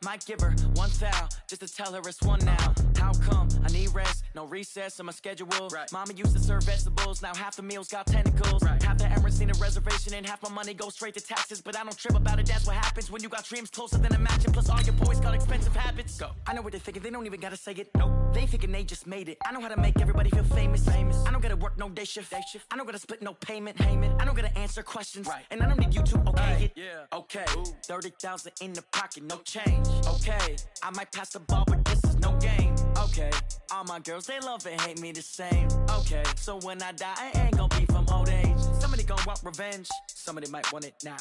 Might give her one foul just to tell her it's one now. How come I need rest? No recess in my schedule. Right. Mama used to serve vegetables, now half the meals got tentacles. Right. Half the errands need a reservation and half my money goes straight to taxes. But I don't trip about it, that's what happens when you got dreams closer than a mansion. Plus all your boys got expensive habits. Go. I know what they're thinking, they don't even gotta say it. Nope. They thinking they just made it. I know how to make everybody feel famous. I don't gotta work no day shift. I don't gotta split no payment. I don't gotta answer questions. Right. And I don't need you to okay it. Yeah. Okay. 30,000 in the pocket, no change. Okay. I might pass the ball, but this is no game. Okay. All my girls, they love and hate me the same. Okay. So when I die, I ain't gonna be from old age. Somebody gonna want revenge. Somebody might want it now.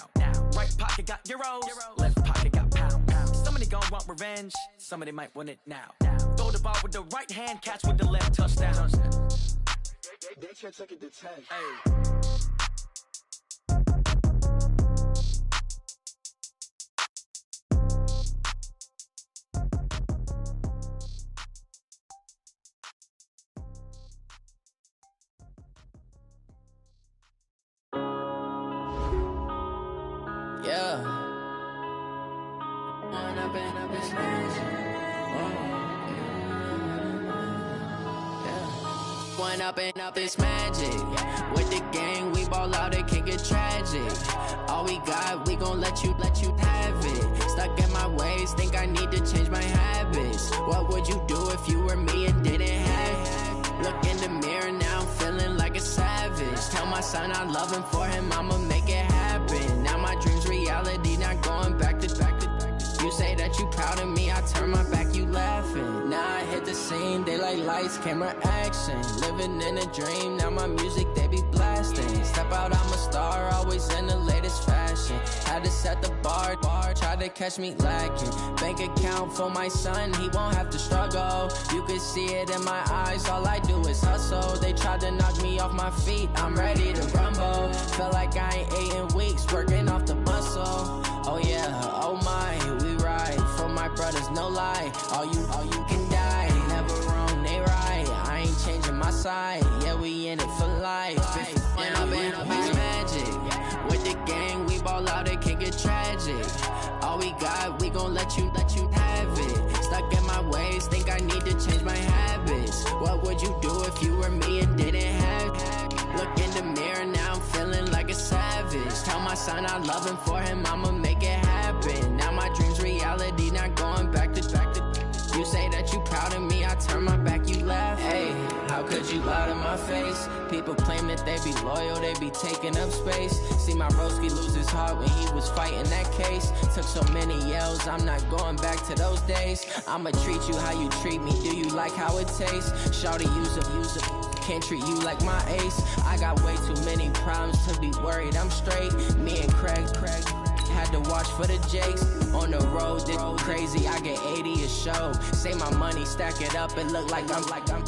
Right pocket got euros. Left pocket got pounds. Somebody gonna want revenge. Somebody might want it now. Throw the ball with the right hand, catch with the left, touchdown. They can't take it to 10. Hey. Yeah. One up and up is magic. With the gang, we ball out, it can get tragic. All we got, we gon' let you have it. Stuck in my ways, think I need to change my habits. What would you do if you were me and didn't have it? Look in the mirror now, I'm feeling like a savage. Tell my son I love him, for him I'ma make it happen. Now my dream's reality, not going back to. You say that you proud of me, I turn my back, you laughing. Now I hit the scene, they like lights, camera, action. Living in a dream, now my music, they be blasting. Step out, I'm a star, always in the latest fashion. Had to set the bar, try to catch me lacking. Bank account for my son, he won't have to struggle. You can see it in my eyes, all I do is hustle. They tried to knock me off my feet, I'm ready to rumble. Felt like I ain't ate in weeks, working off the muscle. Oh yeah, oh my, we ride for my brothers, no lie. All you can die, never wrong, they right. I ain't changing my side, yeah, we in it for life. When up is magic. With the gang, we ball out, it can get tragic. All we got, we gon' let you have it. Stuck in my ways, think I need to change my habits. What would you do if you were me and didn't have it? Look in the mirror, now I'm feeling like a savage. Tell my son I love him, for him I'ma make it happen. Now my dream's reality, not going back to. You say that you proud of me, I turn my back, you laugh. Hey, how could you lie to my face? People claim that they be loyal, they be taking up space. See my broski lose his heart when he was fighting that case. Took so many yells, I'm not going back to those days. I'ma treat you how you treat me, do you like how it tastes? Shawty, use up, can't treat you like my ace. I got way too many problems to be worried, I'm straight. Me and Craig had to watch for the Jakes. On the road, this crazy, I get 80 a show. Say my money, stack it up, it look like I'm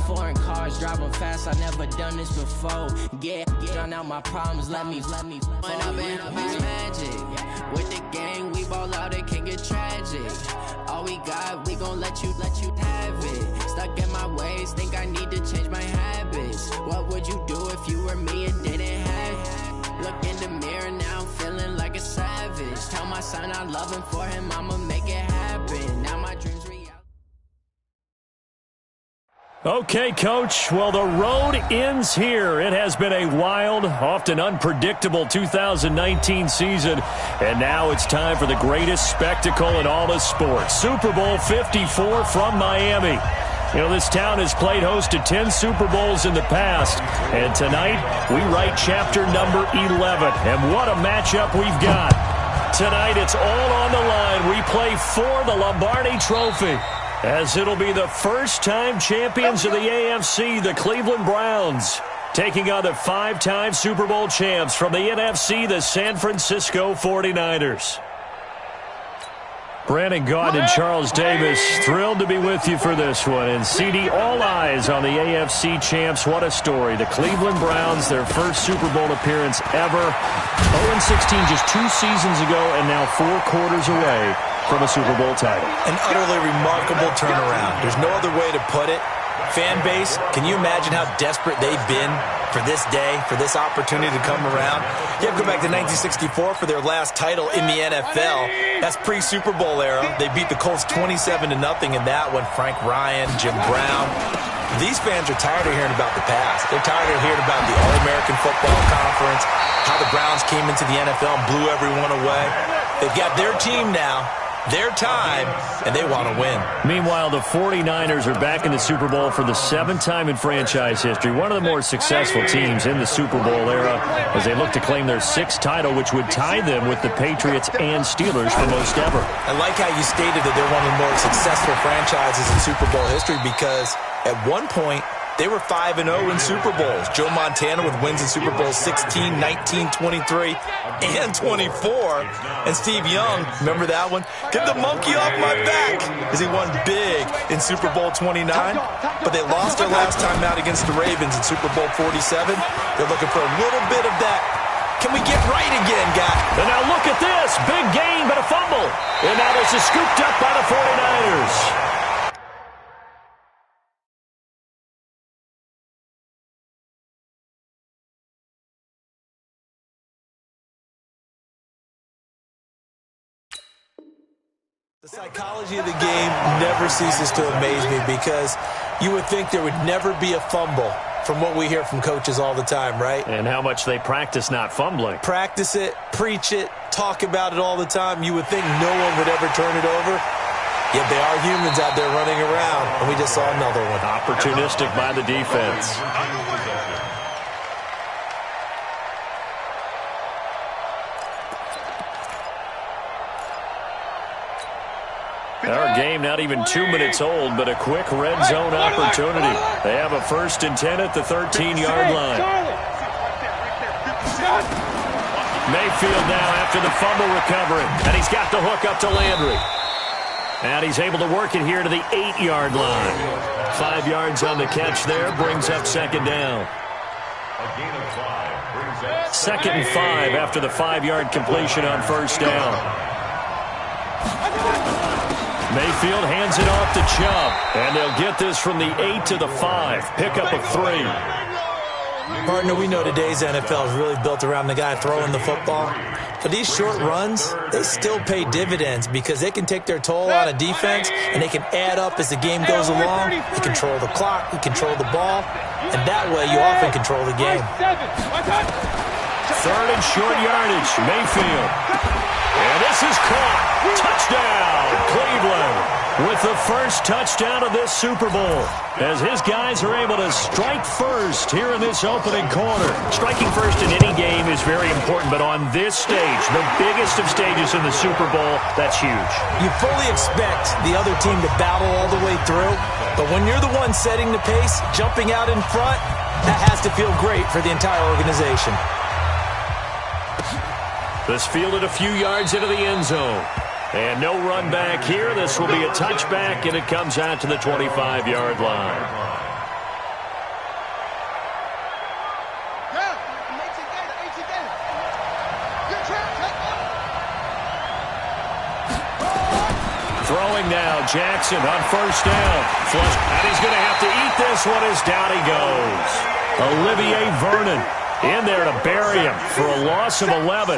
foreign cars, driving fast, I never done this before. Get drown out my problems, let me When up is magic. With the gang, we ball out, it can get tragic. All we got, we gon' let you have it. Stuck in my ways, think I need to change my habits. What would you do if you were me and didn't have it? Look in the mirror, now I'm feeling like a savage. Tell my son I love him, for him I'ma make it happen. Now my dreams reality. Okay, Coach. Well, the road ends here. It has been a wild, often unpredictable 2019 season. And now it's time for the greatest spectacle in all of sports. Super Bowl 54 from Miami. You know, this town has played host to 10 Super Bowls in the past. And tonight, we write chapter number 11. And what a matchup we've got. Tonight, it's all on the line. We play for the Lombardi Trophy, as it'll be the first-time champions of the AFC, the Cleveland Browns, taking on the 5-time Super Bowl champs from the NFC, the San Francisco 49ers. Brandon Gaudin and Charles Davis, thrilled to be with you for this one. And CD, all eyes on the AFC champs. What a story. The Cleveland Browns, their first Super Bowl appearance ever. 0-16 just 2 seasons ago, and now 4 quarters away from a Super Bowl title. An utterly remarkable turnaround. There's no other way to put it. Fan base, can you imagine how desperate they've been for this day, for this opportunity to come around? You have to go back to 1964 for their last title in the NFL. That's pre-Super Bowl era. They beat the Colts 27-0 in that one. Frank Ryan, Jim Brown. These fans are tired of hearing about the past. They're tired of hearing about the All-American Football Conference, how the Browns came into the NFL and blew everyone away. They've got their team now, their time, and they want to win. Meanwhile, the 49ers are back in the Super Bowl for the 7th time in franchise history. One of the more successful teams in the Super Bowl era as they look to claim their 6th title, which would tie them with the Patriots and Steelers for most ever. I like how you stated that they're one of the more successful franchises in Super Bowl history because at one point, they were 5-0 in Super Bowls. Joe Montana with wins in Super Bowl 16, 19, 23, and 24. And Steve Young, remember that one? Get the monkey off my back as he won big in Super Bowl 29. But they lost their last time out against the Ravens in Super Bowl 47. They're looking for a little bit of that. Can we get right again, guy? And now look at this. Big gain, but a fumble. And now this is scooped up by the 49ers. The psychology of the game never ceases to amaze me because you would think there would never be a fumble from what we hear from coaches all the time, right? And how much they practice not fumbling. Practice it, preach it, talk about it all the time. You would think no one would ever turn it over. Yet they are humans out there running around, and we just saw another one. Opportunistic by the defense. Our game not even 2 minutes old, but a quick red zone opportunity. They have a 1st and 10 at the 13-yard line. Mayfield now after the fumble recovery, and he's got the hook up to Landry. And he's able to work it here to the 8-yard line. 5 yards on the catch there, brings up 2nd down. 2nd and 5 after the 5-yard completion on 1st down. Mayfield hands it off to Chubb, and they'll get this from the 8 to the 5. Pickup of 3. Partner, we know today's NFL is really built around the guy throwing the football. But these short runs, they still pay dividends because they can take their toll on a defense, and they can add up as the game goes along. You control the clock, you control the ball, and that way you often control the game. 3rd and short yardage, Mayfield. And this is caught. Touchdown, Cleveland, with the 1st touchdown of this Super Bowl, as his guys are able to strike first here in this opening quarter. Striking first in any game is very important, but on this stage, the biggest of stages in the Super Bowl, that's huge. You fully expect the other team to battle all the way through, but when you're the one setting the pace, jumping out in front, that has to feel great for the entire organization. This fielded a few yards into the end zone. And no run back here. This will be a touchback, and it comes out to the 25-yard line. Throwing now, Jackson on 1st down. Flush, and he's going to have to eat this one as down he goes. Olivier Vernon in there to bury him for a loss of 11.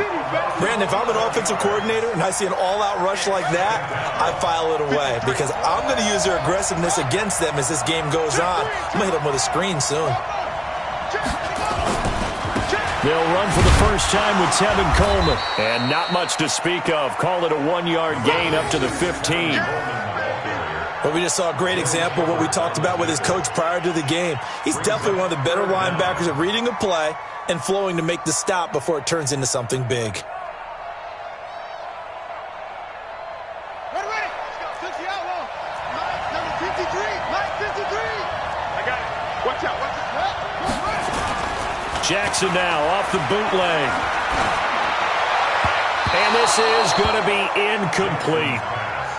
Brandon, if I'm an offensive coordinator and I see an all-out rush like that, I file it away because I'm going to use their aggressiveness against them as this game goes on. I'm going to hit them with a screen soon. They'll run for the first time with Tevin Coleman. And not much to speak of. Call it a 1-yard gain up to the 15. But we just saw a great example of what we talked about with his coach prior to the game. He's definitely one of the better linebackers at reading a play and flowing to make the stop before it turns into something big. Jackson now off the bootleg. And this is going to be incomplete.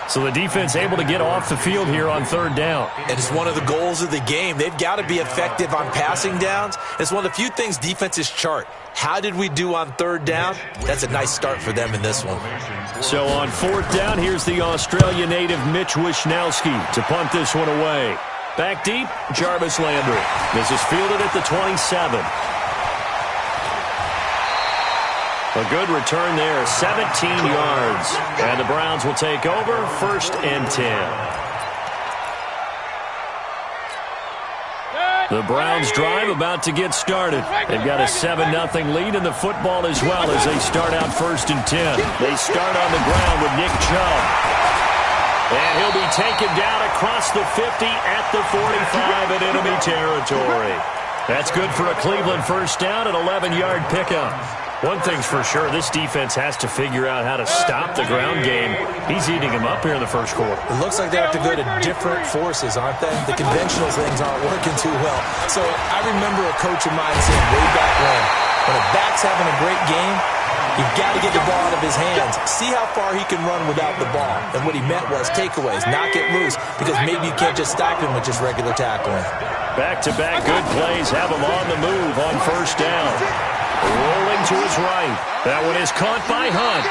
So the defense able to get off the field here on 3rd down. And it's one of the goals of the game. They've got to be effective on passing downs. It's one of the few things defenses chart. How did we do on 3rd down? That's a nice start for them in this one. So on 4th down, here's the Australia native Mitch Wishnowsky to punt this one away. Back deep, Jarvis Landry. This is fielded at the 27. A good return there, 17 yards. And the Browns will take over, 1st and 10. The Browns drive about to get started. They've got a 7-0 lead in the football as well as they start out 1st and 10. They start on the ground with Nick Chubb. And he'll be taken down across the 50 at the 45 in enemy territory. That's good for a Cleveland first down, an 11-yard pickup. One thing's for sure, this defense has to figure out how to stop the ground game. He's eating him up here in the first quarter. It looks like they have to go to different forces, aren't they? The conventional things aren't working too well. So I remember a coach of mine saying way back when a back's having a great game, you've got to get the ball out of his hands. See how far he can run without the ball. And what he meant was takeaways, knock it loose, because maybe you can't just stop him with just regular tackling. Back-to-back good plays have him on the move on first down. Rolling to his right. That one is caught by Hunt.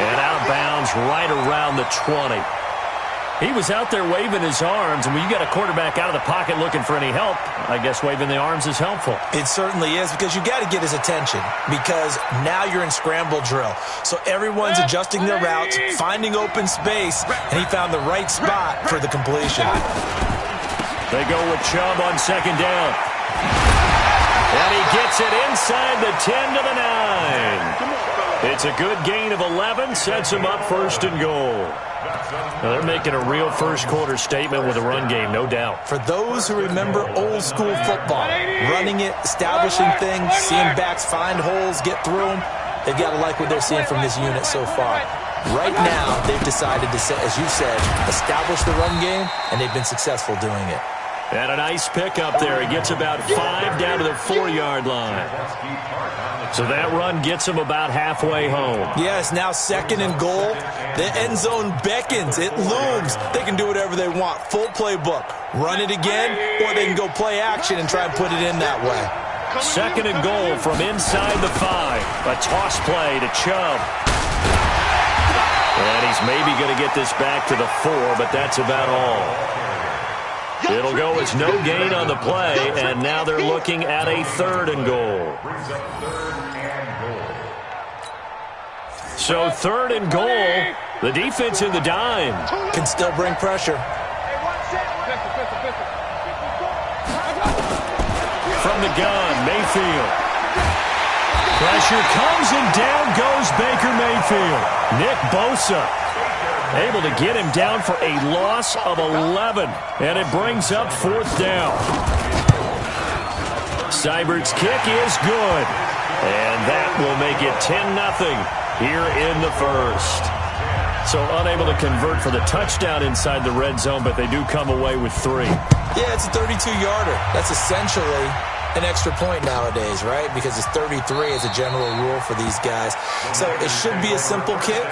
And out of bounds right around the 20. He was out there waving his arms, and when you got a quarterback out of the pocket looking for any help, I guess waving the arms is helpful. It certainly is, because you got to get his attention, because now you're in scramble drill. So everyone's adjusting their routes, finding open space, and he found the right spot for the completion. They go with Chubb on second down. And he gets it inside the 10 to the 9. It's a good gain of 11, sets him up 1st and goal. Now they're making a real first-quarter statement with a run game, no doubt. For those who remember old-school football, running it, establishing things, seeing backs find holes, get through them, they've got to like what they're seeing from this unit so far. Right now, they've decided to, as you said, establish the run game, and they've been successful doing it. And a nice pickup there. He gets about 5 down to the 4-yard line. So that run gets him about halfway home. Yes, now 2nd and goal. The end zone beckons. It looms. They can do whatever they want. Full playbook. Run it again, or they can go play action and try and put it in that way. 2nd and goal from inside the 5. A toss play to Chubb. And he's maybe going to get this back to the 4, but that's about all. It'll go as no gain on the play, and now they're looking at a 3rd and goal. So 3rd and goal, the defense in the dime. Can still bring pressure. From the gun, Mayfield. Pressure comes and down goes Baker Mayfield. Nick Bosa able to get him down for a loss of 11. And it brings up 4th down. Seibert's kick is good. And that will make it 10-0 here in the first. So unable to convert for the touchdown inside the red zone, but they do come away with 3. Yeah, it's a 32-yarder. That's essentially an extra point nowadays, right? Because it's 33 as a general rule for these guys. So it should be a simple kick.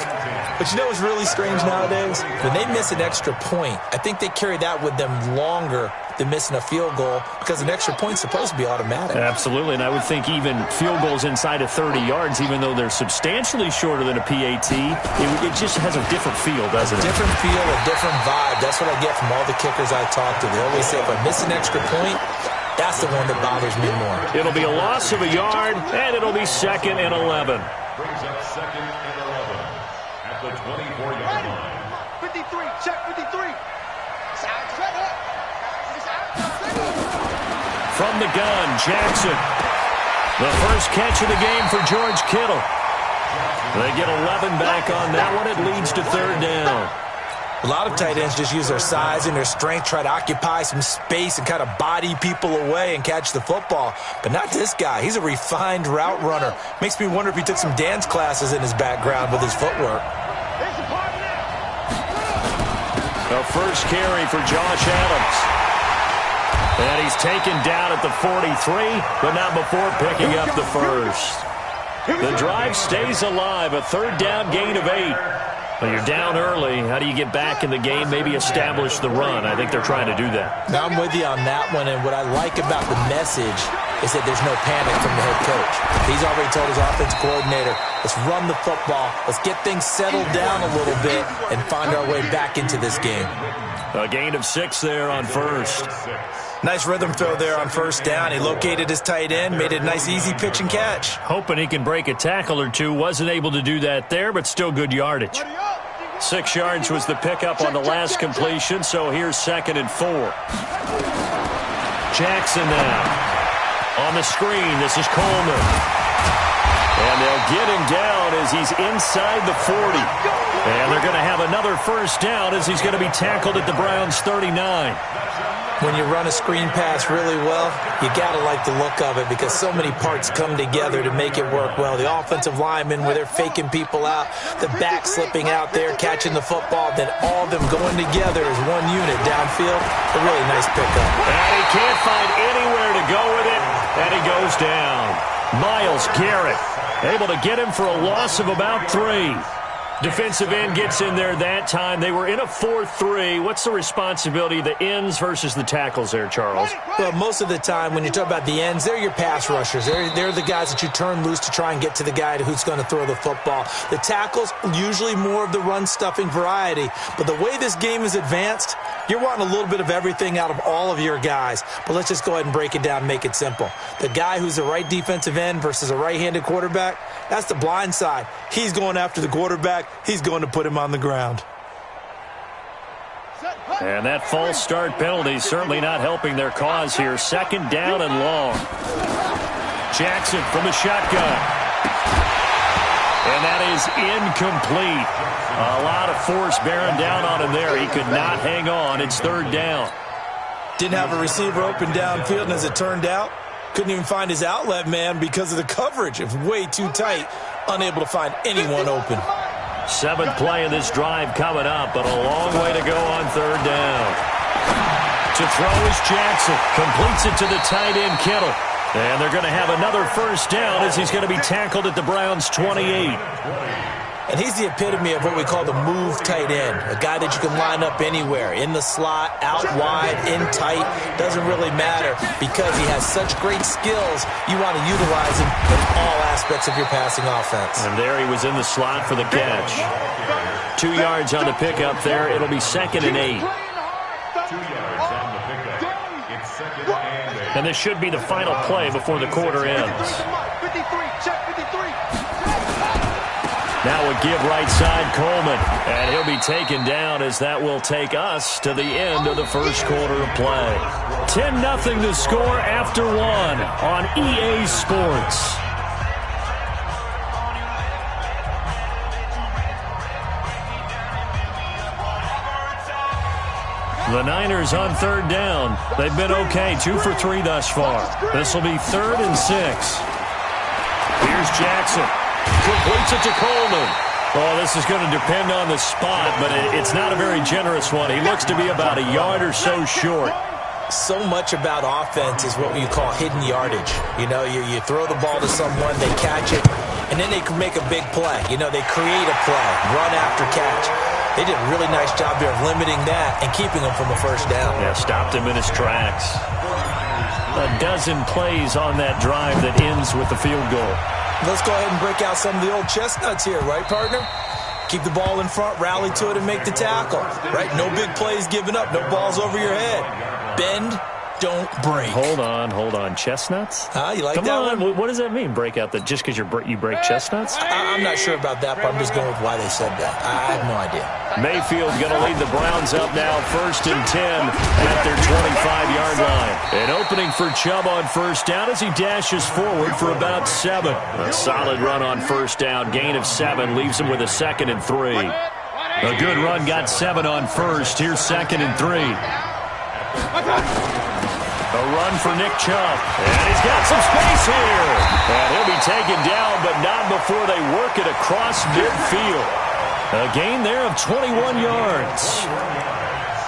But you know what's really strange nowadays? When they miss an extra point, I think they carry that with them longer than missing a field goal, because an extra point's supposed to be automatic. Absolutely, and I would think even field goals inside of 30 yards, even though they're substantially shorter than a PAT, it just has a different feel, doesn't it? A different feel, a different vibe. That's what I get from all the kickers I talk to. They always say, if I miss an extra point, that's the one that bothers me more. It'll be a loss of a yard, and it'll be 2nd and 11. Brings up 2nd and 11 at the 24-yard line. 53, check 53. From the gun, Jackson. The first catch of the game for George Kittle. They get 11 back on that one. It leads to 3rd down. A lot of tight ends just use their size and their strength, try to occupy some space and kind of body people away and catch the football. But not this guy. He's a refined route runner. Makes me wonder if he took some dance classes in his background with his footwork. The first carry for Josh Adams. And he's taken down at the 43, but not before picking up the first. The drive stays alive, a 3rd down gain of 8. Well, you're down early. How do you get back in the game, maybe establish the run? I think they're trying to do that. Now, I'm with you on that one, and what I like about the message is that there's no panic from the head coach. He's already told his offensive coordinator, let's run the football, let's get things settled down a little bit and find our way back into this game. A gain of 6 there on first. Nice rhythm throw there on first down. He located his tight end, made it a nice easy pitch and catch. Hoping he can break a tackle or two. Wasn't able to do that there, but still good yardage. 6 yards was the pickup on the last completion, so here's 2nd and 4. Jackson now. On the screen, this is Coleman. And they'll get him down as he's inside the 40. And they're going to have another first down as he's going to be tackled at the Browns' 39. When you run a screen pass really well, you got to like the look of it because so many parts come together to make it work well. The offensive linemen, where they're faking people out, the back slipping out there, catching the football, then all of them going together as one unit downfield. A really nice pickup. And he can't find anywhere to go with it, and he goes down. Myles Garrett able to get him for a loss of about 3. Defensive end gets in there that time. They were in a 4-3. What's the responsibility of the ends versus the tackles there, Charles? Well, most of the time when you talk about the ends, they're your pass rushers. They're the guys that you turn loose to try and get to the guy who's going to throw the football. The tackles, usually more of the run-stuffing variety. But the way this game is advanced, you're wanting a little bit of everything out of all of your guys. But let's just go ahead and break it down and make it simple. The guy who's the right defensive end versus a right-handed quarterback, that's the blind side. He's going after the quarterback. He's going to put him on the ground. And that false start penalty certainly not helping their cause here. 2nd down and long. Jackson from the shotgun. And that is incomplete. A lot of force bearing down on him there. He could not hang on. It's 3rd down. Didn't have a receiver open downfield, and as it turned out, couldn't even find his outlet man because of the coverage. It was way too tight. Unable to find anyone open. 7th play of this drive coming up, but a long way to go on 3rd down. To throw is Jackson. Completes it to the tight end, Kittle. And they're going to have another first down as he's going to be tackled at the Browns' 28. And he's the epitome of what we call the move tight end. A guy that you can line up anywhere. In the slot, out wide, in tight. Doesn't really matter because he has such great skills. You want to utilize him in all aspects of your passing offense. And there he was in the slot for the catch. 2 yards on the pickup there. It'll be 2nd and 8. 2 yards on the pickup. It's 2nd and 8. And this should be the final play before the quarter ends. Now a give right side, Coleman. And he'll be taken down as that will take us to the end of the first quarter of play. 10-0 the score after 1 on EA Sports. The Niners on 3rd down. They've been okay, 2 for 3 thus far. This will be 3rd and 6. Here's Jackson. Completes it to Coleman. Oh, this is going to depend on the spot, but it's not a very generous one. He looks to be about a yard or so short. So much about offense is what you call hidden yardage. You know, you throw the ball to someone, they catch it, and then they can make a big play. You know, they create a play, run after catch. They did a really nice job there of limiting that and keeping him from a first down. Yeah, stopped him in his tracks. A dozen plays on that drive that ends with the field goal. Let's go ahead and break out some of the old chestnuts here, right, partner? Keep the ball in front, rally to it, and make the tackle, right? No big plays given up, no balls over your head. Bend, don't break. Hold on. Chestnuts? You like Come that on. one? What does that mean, break out? Just because you break chestnuts? I'm not sure about that, but I'm just going with why they said that. I have no idea. Mayfield going to lead the Browns up now, 1st and 10 at their 25-yard line. An opening for Chubb on first down as he dashes forward for about 7. A solid run on first down, gain of 7, leaves him with a 2nd and 3. A good run got 7 on first. Here's 2nd and 3. A run for Nick Chubb. And he's got some space here. And he'll be taken down, but not before they work it across midfield. A gain there of 21 yards.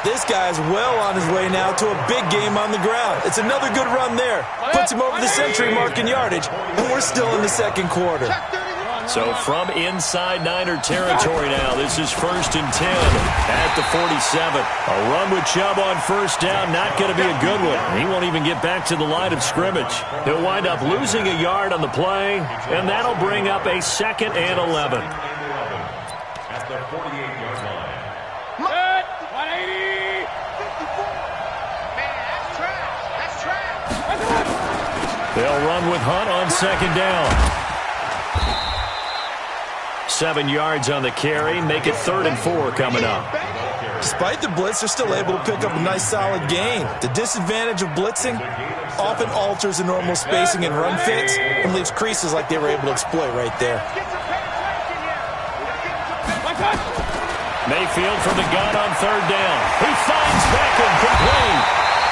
This guy's well on his way now to a big game on the ground. It's another good run there. Puts him over the century mark in yardage, and we're still in the second quarter. So from inside Niner territory now, this is 1st and 10 at the 47. A run with Chubb on first down, not going to be a good one. He won't even get back to the line of scrimmage. He'll wind up losing a yard on the play, and that'll bring up a 2nd and 11. At the 48-yard line. They'll run with Hunt on second down. 7 yards on the carry. Make it 3rd and 4 coming up. Despite the blitz, they're still able to pick up a nice solid gain. The disadvantage of blitzing often alters the normal spacing and run fits and leaves creases like they were able to exploit right there. Mayfield from the gun on 3rd down. He finds Beckham complete.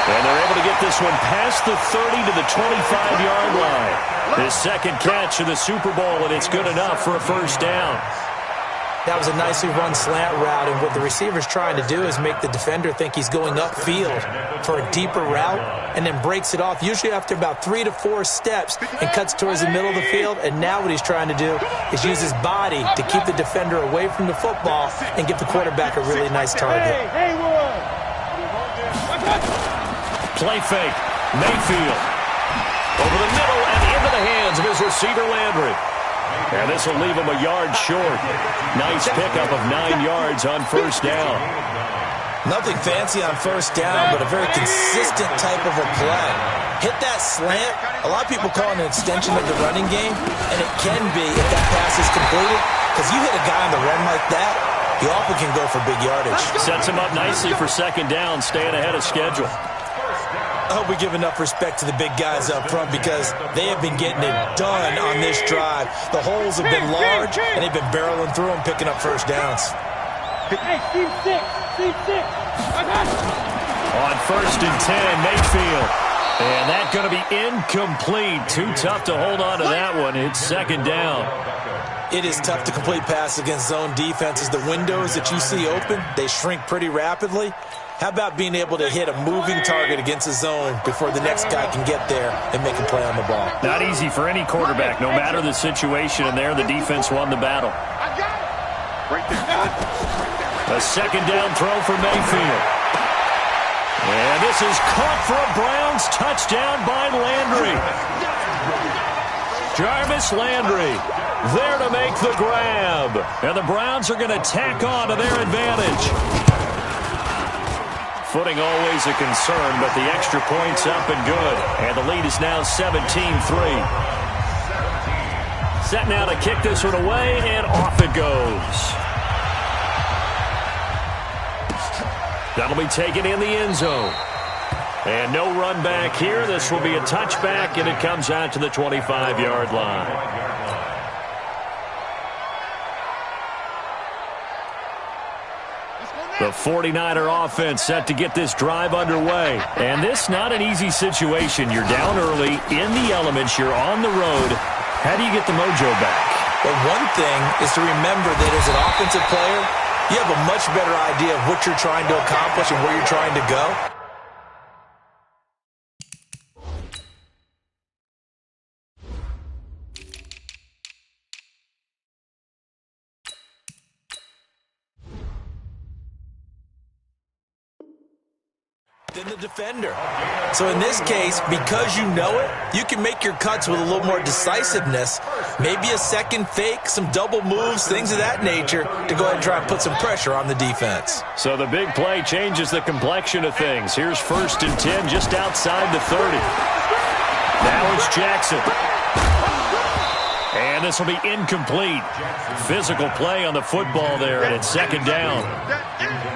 And they're able to get this one past the 30 to the 25-yard line. His second catch of the Super Bowl, and it's good enough for a 1st down. That was a nicely run slant route, and what the receiver's trying to do is make the defender think he's going upfield for a deeper route and then breaks it off, usually after about 3 to 4 steps, and cuts towards the middle of the field. And now what he's trying to do is use his body to keep the defender away from the football and give the quarterback a really nice target. Play fake. Mayfield. Over the middle and into the hands of his receiver, Landry. And this will leave him a yard short. Nice pickup of 9 yards on 1st down. Nothing fancy on 1st down, but a very consistent type of a play. Hit that slant. A lot of people call it an extension of the running game, and it can be if that pass is completed, because you hit a guy on the run like that, he often can go for big yardage. Sets him up nicely for 2nd down, staying ahead of schedule. I hope we give enough respect to the big guys up front because they have been getting it done on this drive. The holes have been large, and they've been barreling through them, picking up 1st downs. Hey, Steve 6. On 1st and 10, Mayfield. And that's going to be incomplete. Too tough to hold on to that one. It's 2nd down. It is tough to complete passes against zone defenses. The windows that you see open, they shrink pretty rapidly. How about being able to hit a moving target against a zone before the next guy can get there and make a play on the ball? Not easy for any quarterback, no matter the situation. And there, the defense won the battle. A 2nd down throw for Mayfield. And this is caught for a Browns touchdown by Landry. Jarvis Landry there to make the grab. And the Browns are going to tack on to their advantage. Footing always a concern, but the extra point's up and good. And the lead is now 17-3. Set now to kick this one away, and off it goes. That'll be taken in the end zone. And no run back here. This will be a touchback, and it comes out to the 25-yard line. The 49er offense set to get this drive underway. And this not an easy situation. You're down early, in the elements, you're on the road. How do you get the mojo back? Well, one thing is to remember that as an offensive player, you have a much better idea of what you're trying to accomplish and where you're trying to go. Than the defender. So in this case, because you know it, you can make your cuts with a little more decisiveness. Maybe a second fake, some double moves, things of that nature to go ahead and try and put some pressure on the defense. So the big play changes the complexion of things. Here's 1st and 10 just outside the 30. Now it's Jackson. And this will be incomplete. Physical play on the football there, and it's 2nd down.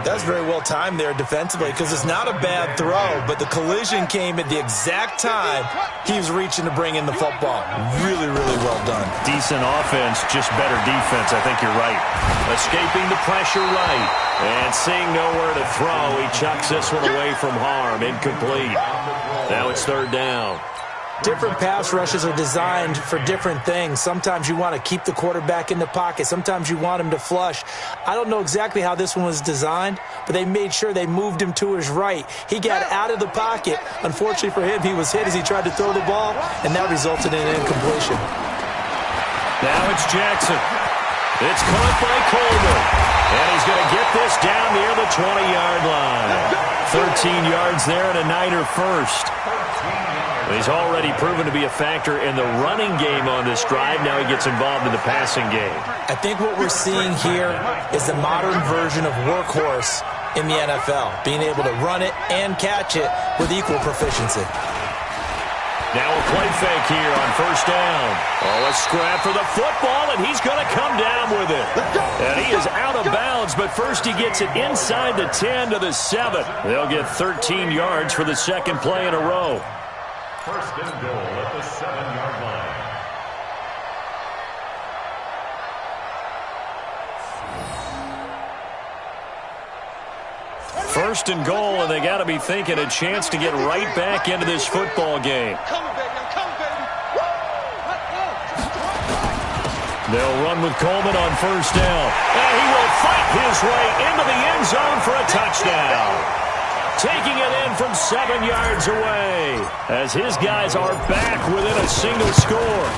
That's very well timed there defensively because it's not a bad throw, but the collision came at the exact time he was reaching to bring in the football. Really, really well done. Decent offense, just better defense. I think you're right. Escaping the pressure right. And seeing nowhere to throw, he chucks this one away from harm. Incomplete. Now it's 3rd down. Different pass rushes are designed for different things. Sometimes you want to keep the quarterback in the pocket. Sometimes you want him to flush. I don't know exactly how this one was designed, but they made sure they moved him to his right. He got out of the pocket. Unfortunately for him, he was hit as he tried to throw the ball, and that resulted in an incompletion. Now it's Jackson. It's caught by Coleman. And he's going to get this down near the 20-yard line. 13 yards there and a Niner first. He's already proven to be a factor in the running game on this drive. Now he gets involved in the passing game. I think what we're seeing here is the modern version of workhorse in the NFL, being able to run it and catch it with equal proficiency. Now a play fake here on first down. Oh, a scrap for the football, and he's going to come down with it. And he is out of bounds, but first he gets it inside the 10 to the 7. They'll get 13 yards for the second play in a row. First and goal at the 7-yard line. First and goal, and they got to be thinking a chance to get right back into this football game. They'll run with Coleman on first down. And he will fight his way into the end zone for a touchdown. Taking it in from 7 yards away as his guys are back within a single score.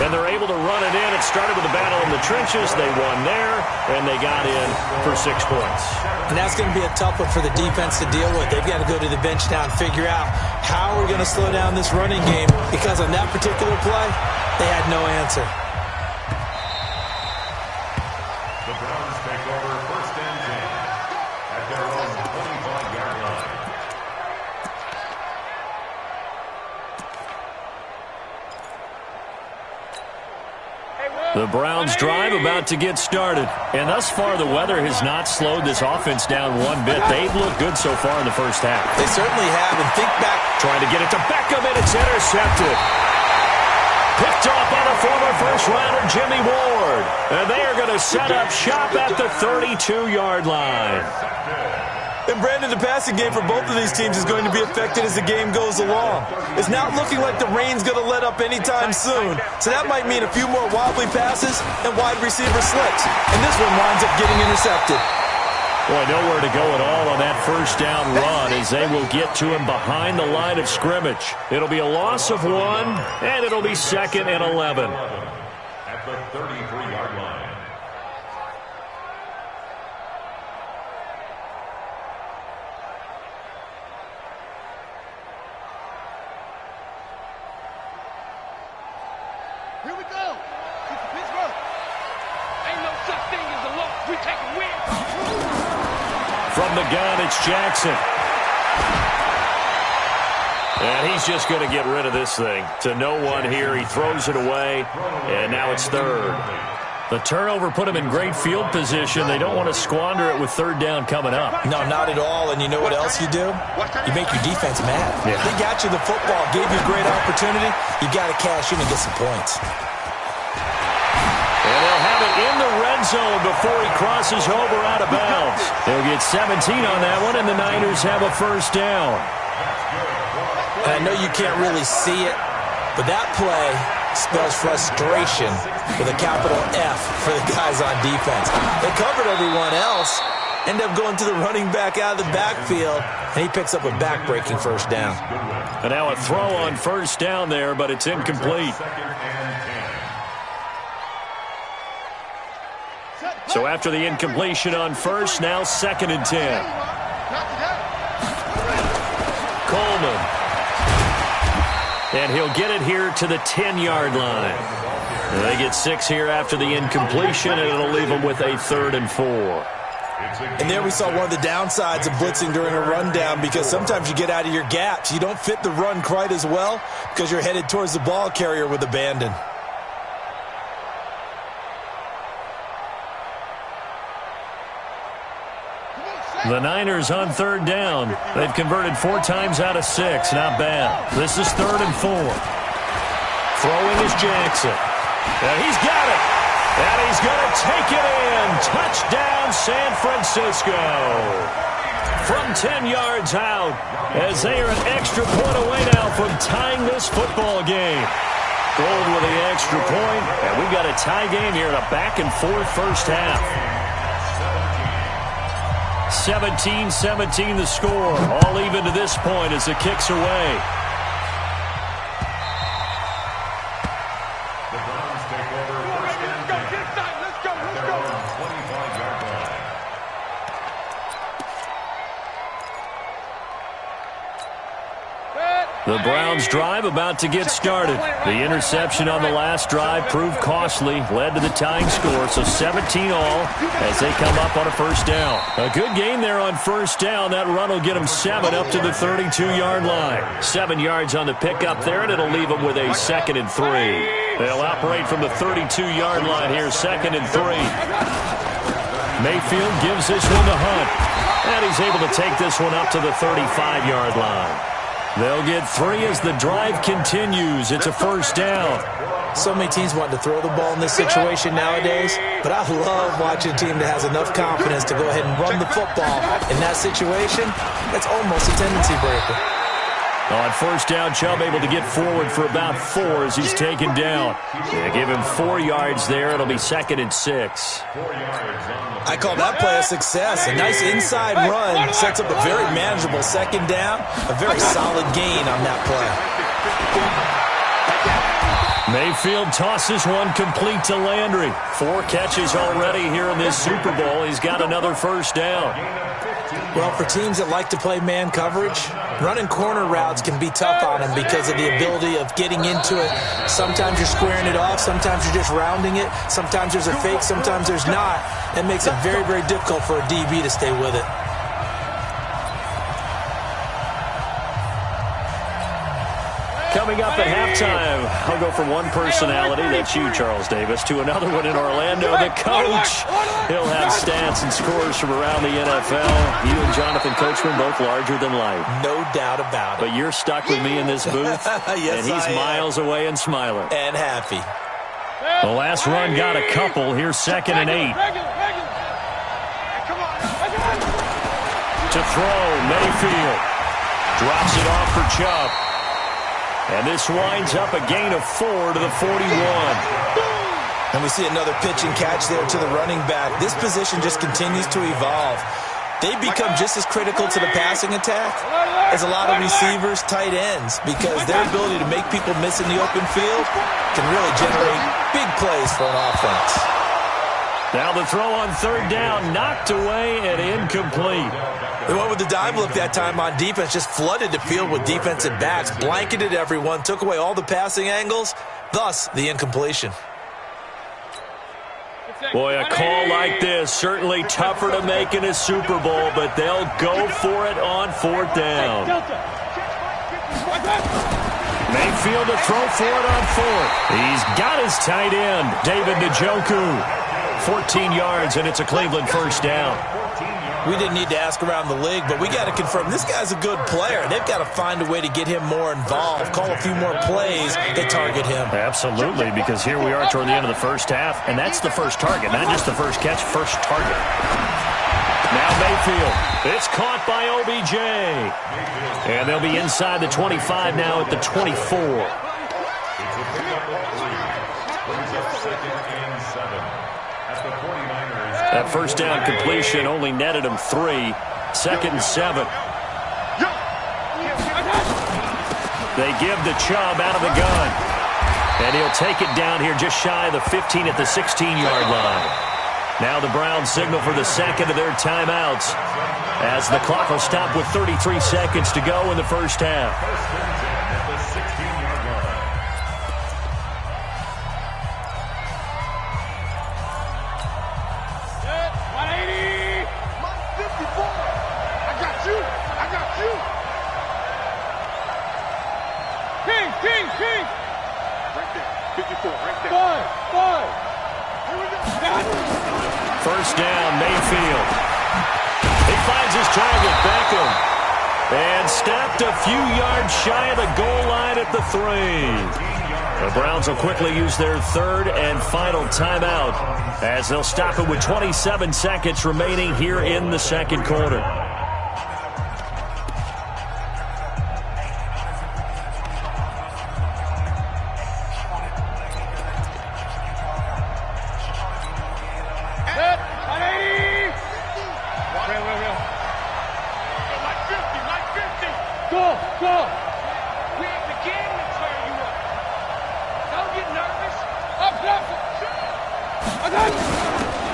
And they're able to run it in. It started with a battle in the trenches. They won there, and they got in for 6 points. And that's going to be a tough one for the defense to deal with. They've got to go to the bench now and figure out how we're going to slow down this running game, because on that particular play, they had no answer. The Browns take over first and 10 at their own 25-yard line. The Browns drive about to get started. And thus far, the weather has not slowed this offense down one bit. They've looked good so far in the first half. They certainly have, and think back. Trying to get it to Beckham, and it's intercepted. Picked off by the former first-rounder Jimmy Ward. And they are going to set up shop at the 32-yard line. And Brandon, the passing game for both of these teams is going to be affected as the game goes along. It's not looking like the rain's going to let up anytime soon. So that might mean a few more wobbly passes and wide receiver slips. And this one winds up getting intercepted. Boy, nowhere to go at all on that first down run as they will get to him behind the line of scrimmage. It'll be a loss of 1, and it'll be 2nd and 11. At the 33-yard line. Here we go. It's Pittsburgh. Ain't no such thing as a loss. We take a win. From the gun, it's Jackson. And he's just going to get rid of this thing. To no one here. He throws it away, and now it's third. The turnover put him in great field position. They don't want to squander it with third down coming up. No, not at all. And you know what else you do? You make your defense mad. Yeah. They got you the football, gave you a great opportunity. You got to cash in and get some points. And they'll have it in the red zone before he crosses over out of bounds. They'll get 17 on that one, and the Niners have a first down. And I know you can't really see it, but that play spells frustration with a capital F for the guys on defense. They covered everyone else, end up going to the running back out of the backfield, and he picks up a back-breaking first down. And now a throw on first down there, but it's incomplete. So after the incompletion on first, now 2nd and 10. Coleman. And he'll get it here to the 10-yard line. And they get 6 here after the incompletion, and it'll leave them with a 3rd and 4. And there we saw one of the downsides of blitzing during a rundown, because sometimes you get out of your gaps. You don't fit the run quite as well because you're headed towards the ball carrier with abandon. The Niners on third down. They've converted 4 times out of 6. Not bad. This is 3rd and 4. Throwing is Jackson. And he's got it. And he's going to take it in. Touchdown, San Francisco. From 10 yards out, as they are an extra point away now from tying this football game. Gold with the extra point, and we've got a tie game here in a back-and-forth first half. 17-17 the score. All even to this point as it kicks away. The Browns take over first and 10 at their own 25-yard line. The Browns' drive about to get started. The interception on the last drive proved costly, led to the tying score, so 17 all as they come up on a first down. A good gain there on first down. That run will get them 7 up to the 32-yard line. 7 yards on the pickup there, and it'll leave them with a 2nd and 3. They'll operate from the 32-yard line here, 2nd and 3. Mayfield gives this one to Hunt, and he's able to take this one up to the 35-yard line. They'll get 3 as the drive continues. It's a first down. So many teams want to throw the ball in this situation nowadays, but I love watching a team that has enough confidence to go ahead and run the football. In that situation, that's almost a tendency breaker. On first down, Chubb able to get forward for about 4 as he's taken down. They give him 4 yards there. It'll be 2nd and 6. I call that play a success. A nice inside run sets up a very manageable 2nd down. A very solid gain on that play. Mayfield tosses one complete to Landry. 4 catches already here in this Super Bowl. He's got another first down. Well, for teams that like to play man coverage, running corner routes can be tough on them because of the ability of getting into it. Sometimes you're squaring it off. Sometimes you're just rounding it. Sometimes there's a fake. Sometimes there's not. That makes it very, very difficult for a DB to stay with it. Coming up at halftime, I'll go from one personality, that's you, Charles Davis, to another one in Orlando, the coach. He'll have stats and scores from around the NFL. You and Jonathan Coachman, both larger than life. No doubt about it. But you're stuck with me in this booth, yes, and he's miles away and smiling. And happy. The last run got a couple. Here's 2nd and 8. To throw, Mayfield. Drops it off for Chubb. And this winds up a gain of 4 to the 41. And we see another pitch and catch there to the running back. This position just continues to evolve. They become just as critical to the passing attack as a lot of receivers, tight ends, because their ability to make people miss in the open field can really generate big plays for an offense. Now the throw on 3rd down, knocked away and incomplete. They went with the dive look that time on defense, just flooded the field with defensive backs, blanketed everyone, took away all the passing angles, thus the incompletion. Boy, a call like this, certainly tougher to make in a Super Bowl, but they'll go for it on 4th down. Mayfield to throw for it on 4th. He's got his tight end, David Njoku. 14 yards, and it's a Cleveland first down. We didn't need to ask around the league, but we got to confirm this guy's a good player. They've got to find a way to get him more involved, call a few more plays that target him. Absolutely, because here we are toward the end of the first half, and that's the first target, not just the first catch, first target. Now Mayfield. It's caught by OBJ. And they'll be inside the 25 now at the 24. That first down completion only netted him 3. 2nd and 7. They give the Chubb out of the gun. And he'll take it down here just shy of the 15 at the 16-yard line. Now the Browns signal for the 2nd of their timeouts as the clock will stop with 33 seconds to go in the first half. First down, Mayfield. He finds his target, Beckham. And stopped a few yards shy of the goal line at the 3. The Browns will quickly use their 3rd and final timeout as they'll stop it with 27 seconds remaining here in the 2nd quarter.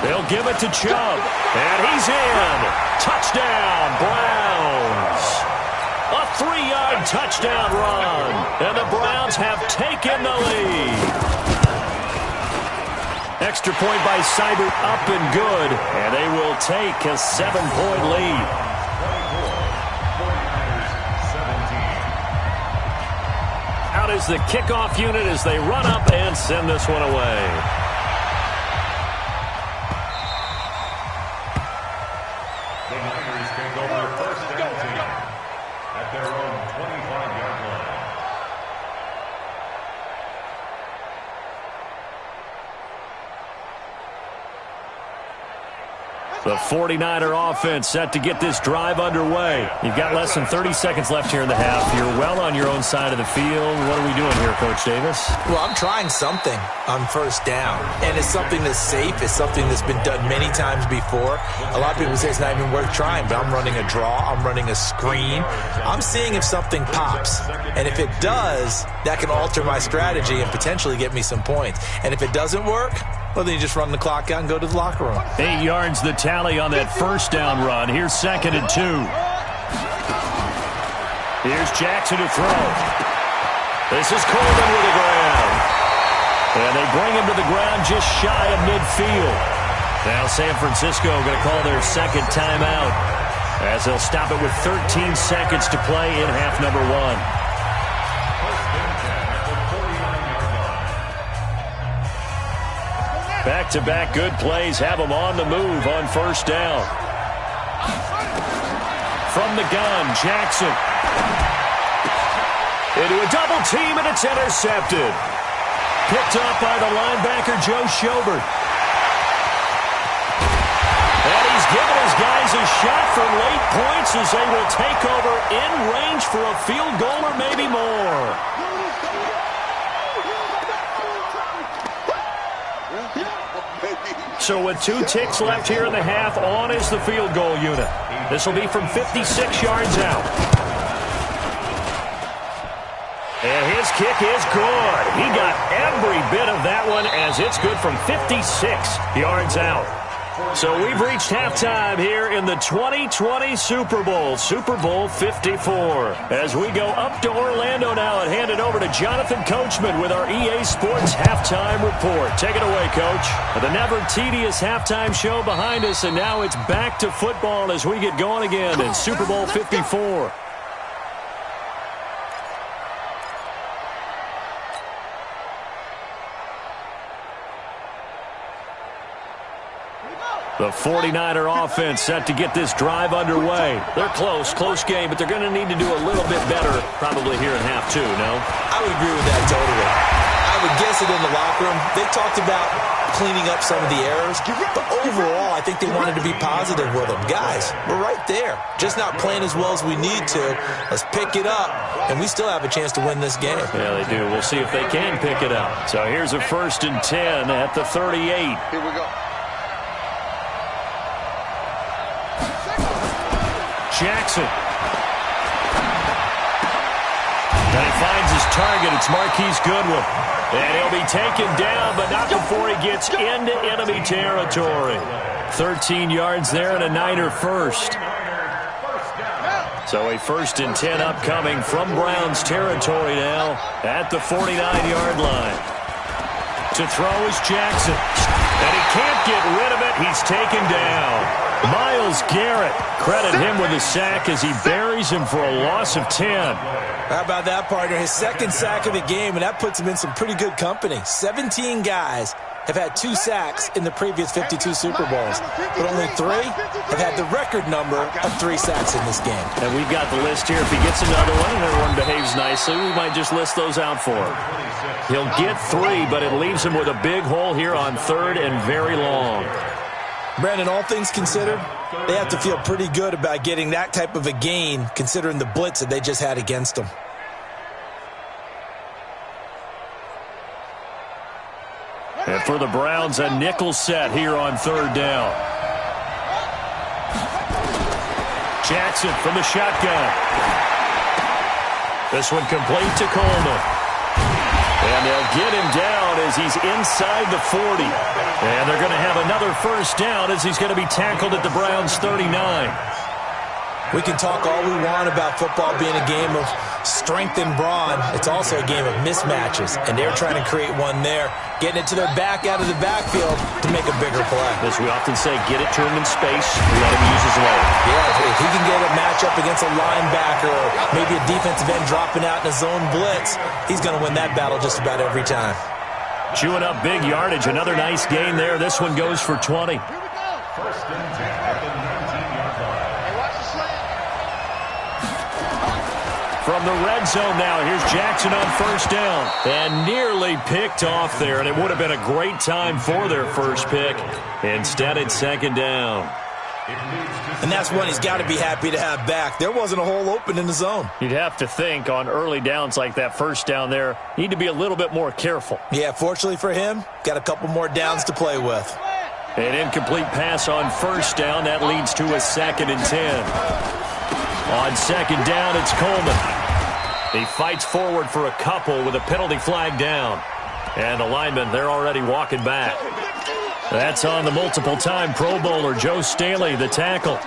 They'll give it to Chubb, and he's in. Touchdown, Browns. A 3-yard touchdown run. And the Browns have taken the lead. Extra point by Seibert, up and good. And they will take a 7-point lead. Out is the kickoff unit as they run up and send this one away. The Niners take over first and 10 at their own 25-yard line. The 49er offense set to get this drive underway. You've got less than 30 seconds left here in the half. You're well on your own side of the field. What are we doing here, Coach Davis? Well, I'm trying something on first down, and it's something that's safe. It's something that's been done many times before. A lot of people say it's not even worth trying, but I'm running a draw. I'm running a screen. I'm seeing if something pops, and if it does, that can alter my strategy and potentially get me some points. And if it doesn't work, well, then you just run the clock out and go to the locker room. 8 yards the tally on that first down run. Here's 2nd and 2. Here's Jackson to throw. This is Coleman with the ground. And they bring him to the ground just shy of midfield. Now San Francisco going to call their second timeout as they'll stop it with 13 seconds to play in half number 1. Back-to-back good plays have them on the move on first down. From the gun, Jackson. Into a double team, and it's intercepted. Picked up by the linebacker, Joe Schobert. And he's given his guys a shot for late points as they will take over in range for a field goal or maybe more. So with 2 ticks left here in the half, on is the field goal unit. This will be from 56 yards out. And his kick is good. He got every bit of that one as it's good from 56 yards out. So we've reached halftime here in the 2020 Super Bowl, Super Bowl 54. As we go up to Orlando now and hand it over to Jonathan Coachman with our EA Sports Halftime Report. Take it away, Coach. The never tedious halftime show behind us, and now it's back to football as we get going again in Super Bowl 54. The 49er offense set to get this drive underway. They're close game, but they're going to need to do a little bit better probably here in half 2, no? I would agree with that totally. I would guess it in the locker room. They talked about cleaning up some of the errors, but overall, I think they wanted to be positive with them. Guys, we're right there. Just not playing as well as we need to. Let's pick it up, and we still have a chance to win this game. Yeah, they do. We'll see if they can pick it up. So here's a 1st and 10 at the 38. Here we go. Jackson. And he finds his target. It's Marquise Goodwin. And he'll be taken down, but not before he gets into enemy territory. 13 yards there and a Niner first. So a 1st and 10 upcoming from Browns territory now at the 49-yard line. To throw is Jackson. And he can't get rid of it. He's taken down. Myles Garrett, credit him with a sack as he buries him for a loss of 10. How about that, partner? His 2nd sack of the game, and that puts him in some pretty good company. 17 guys have had 2 sacks in the previous 52 Super Bowls, but only 3 have had the record number of 3 sacks in this game. And we've got the list here. If he gets another one and everyone behaves nicely, we might just list those out for him. He'll get 3, but it leaves him with a big hole here on 3rd and very long. Brandon, all things considered, they have to feel pretty good about getting that type of a gain considering the blitz that they just had against them. And for the Browns, a nickel set here on 3rd down. Jackson from the shotgun. This one complete to Coleman. And they'll get him down as he's inside the 40. And they're going to have another 1st down as he's going to be tackled at the Browns' 39. We can talk all we want about football being a game of strength and brawn. It's also a game of mismatches, and they're trying to create one there, getting it to their back out of the backfield to make a bigger play. As we often say, get it to him in space, let him use his leg. Yeah, if he can get a matchup against a linebacker or maybe a defensive end dropping out in a zone blitz, he's going to win that battle just about every time. Chewing up big yardage. Another nice gain there. This one goes for 20. First and 10 at the 19-yard line. Hey, watch the slant. From the red zone now, here's Jackson on first down. And nearly picked off there, and it would have been a great time for their first pick. Instead, it's second down. And that's one he's got to be happy to have back. There wasn't a hole open in the zone. You'd have to think on early downs like that first down there, need to be a little bit more careful. Yeah, fortunately for him, got a couple more downs to play with. An incomplete pass on first down. That leads to a 2nd and 10. On second down, it's Coleman. He fights forward for a couple with a penalty flag down. And the linemen, they're already walking back. That's on the multiple-time Pro Bowler, Joe Staley, the tackle.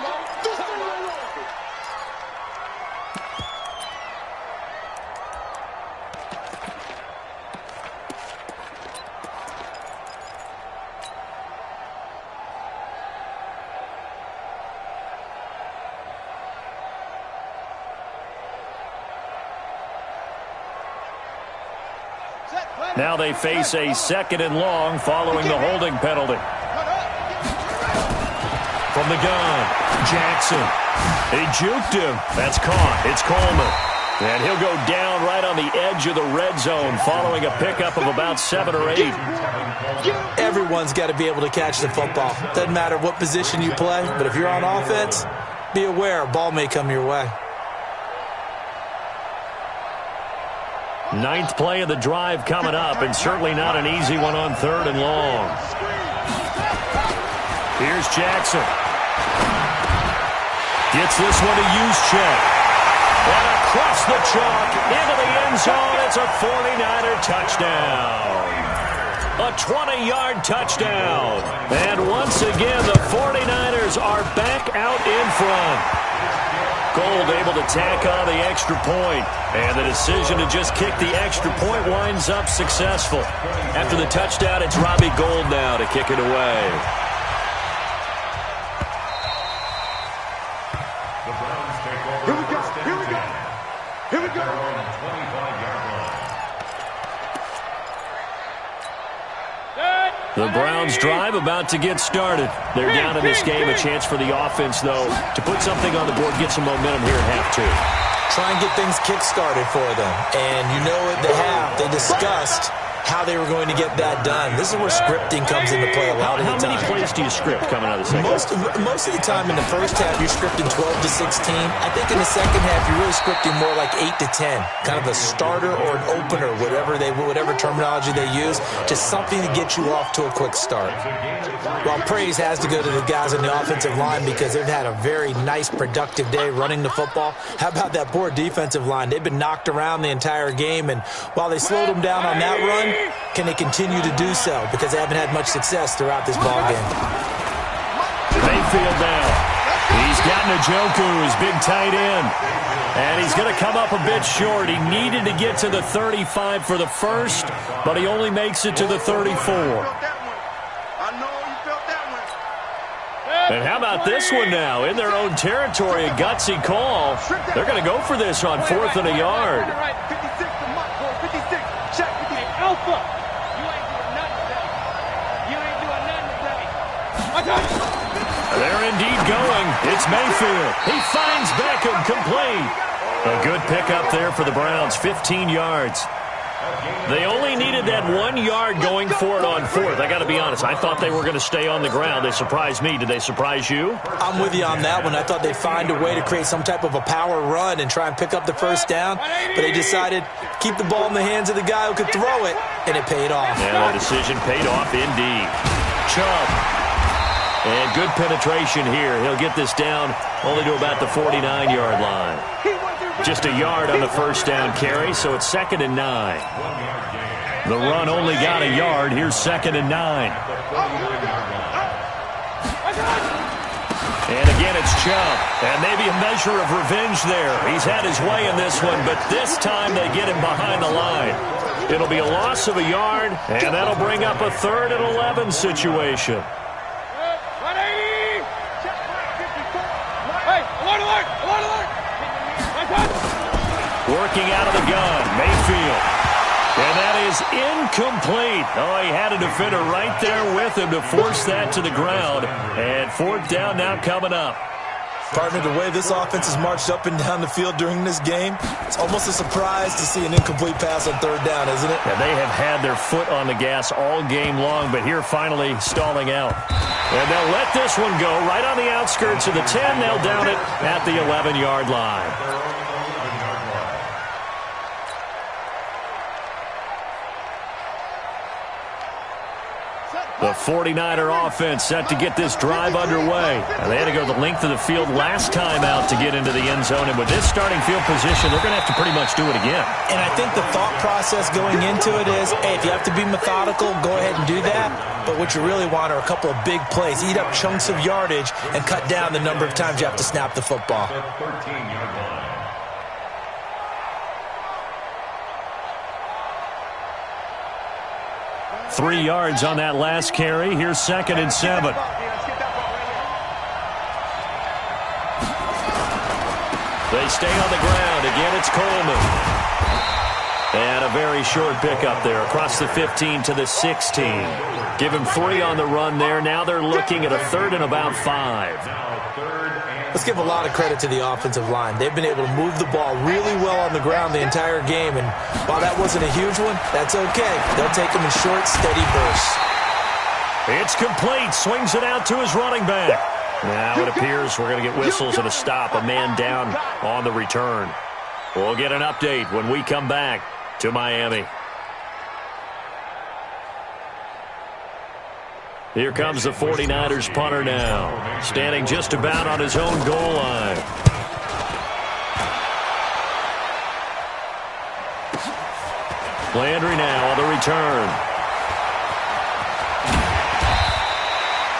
Now they face a 2nd and long following the holding penalty. From the gun, Jackson. He juked him. That's caught. It's Coleman. And he'll go down right on the edge of the red zone following a pickup of about 7 or 8. Everyone's got to be able to catch the football. Doesn't matter what position you play, but if you're on offense, be aware a ball may come your way. 9th play of the drive coming up, and certainly not an easy one on 3rd and long. Here's Jackson. Gets this one to Juszczyk. And across the chalk, into the end zone, it's a 49er touchdown. A 20-yard touchdown. And once again, the 49ers are back out in front. Gold able to tack on the extra point, and the decision to just kick the extra point winds up successful. After the touchdown, it's Robbie Gould now to kick it away. The Browns take over. Here we go. Here we go. Here we go. 25-yard line. The Browns drive about to get started. They're down in this game. A chance for the offense, though, to put something on the board, get some momentum here at half 2. Try and get things kick-started for them. And you know at the half, they discussed how they were going to get that done. This is where scripting comes into play a lot of the time. How many plays do you script coming out of the second? Most of the time in the first half, you're scripting 12 to 16. I think in the second half, you're really scripting more like 8 to 10. Kind of a starter or an opener, whatever terminology they use, just something to get you off to a quick start. Well, praise has to go to the guys in the offensive line because they've had a very nice, productive day running the football. How about that poor defensive line? They've been knocked around the entire game, and while they slowed them down on that run, can they continue to do so? Because they haven't had much success throughout this ballgame. Mayfield now. He's got Njoku, his big tight end. And he's going to come up a bit short. He needed to get to the 35 for the first, but he only makes it to the 34. And how about this one now? In their own territory, a gutsy call. They're going to go for this on 4th and a yard. 56 to Mike, 56. Check with the Alpha. You ain't doing nothing today. You ain't doing nothing today. They're indeed going. It's Mayfield. He finds Beckham complete. A good pickup there for the Browns, 15 yards. They only needed that 1 yard going for it on 4th. I got to be honest. I thought they were going to stay on the ground. They surprised me. Did they surprise you? I'm with you on that one. I thought they'd find a way to create some type of a power run and try and pick up the first down, but they decided keep the ball in the hands of the guy who could throw it, and it paid off. Yeah, the decision paid off indeed. Chubb. And good penetration here. He'll get this down only to about the 49-yard line. Just a yard on the first down carry, so it's 2nd and 9. The run only got a yard. Here's 2nd and 9. And again, it's Chubb. And maybe a measure of revenge there. He's had his way in this one, but this time they get him behind the line. It'll be a loss of a yard, and that'll bring up a 3rd and 11 situation. 180! Hey, alert, alert, alert, alert! Working out of the gun, Mayfield. And that is incomplete. Oh, he had a defender right there with him to force that to the ground. And 4th down now coming up. Partner, the way this offense has marched up and down the field during this game, it's almost a surprise to see an incomplete pass on 3rd down, isn't it? Yeah, they have had their foot on the gas all game long, but here finally stalling out. And they'll let this one go right on the outskirts of the 10. They'll down it at the 11-yard line. The 49er offense set to get this drive underway. They had to go the length of the field last time out to get into the end zone. And with this starting field position, they're going to have to pretty much do it again. And I think the thought process going into it is, hey, if you have to be methodical, go ahead and do that. But what you really want are a couple of big plays. Eat up chunks of yardage and cut down the number of times you have to snap the football. 13-yard line. 3 yards on that last carry. Here's 2nd and 7. They stay on the ground. Again, it's Coleman. And a very short pickup there across the 15 to the 16. Give him 3 on the run there. Now they're looking at a 3rd and about 5. Let's give a lot of credit to the offensive line. They've been able to move the ball really well on the ground the entire game. And while that wasn't a huge one, that's okay. They'll take them in short, steady bursts. It's complete. Swings it out to his running back. Now it appears we're going to get whistles and a stop. A man down on the return. We'll get an update when we come back to Miami. Here comes the 49ers punter now, standing just about on his own goal line. Landry now on the return.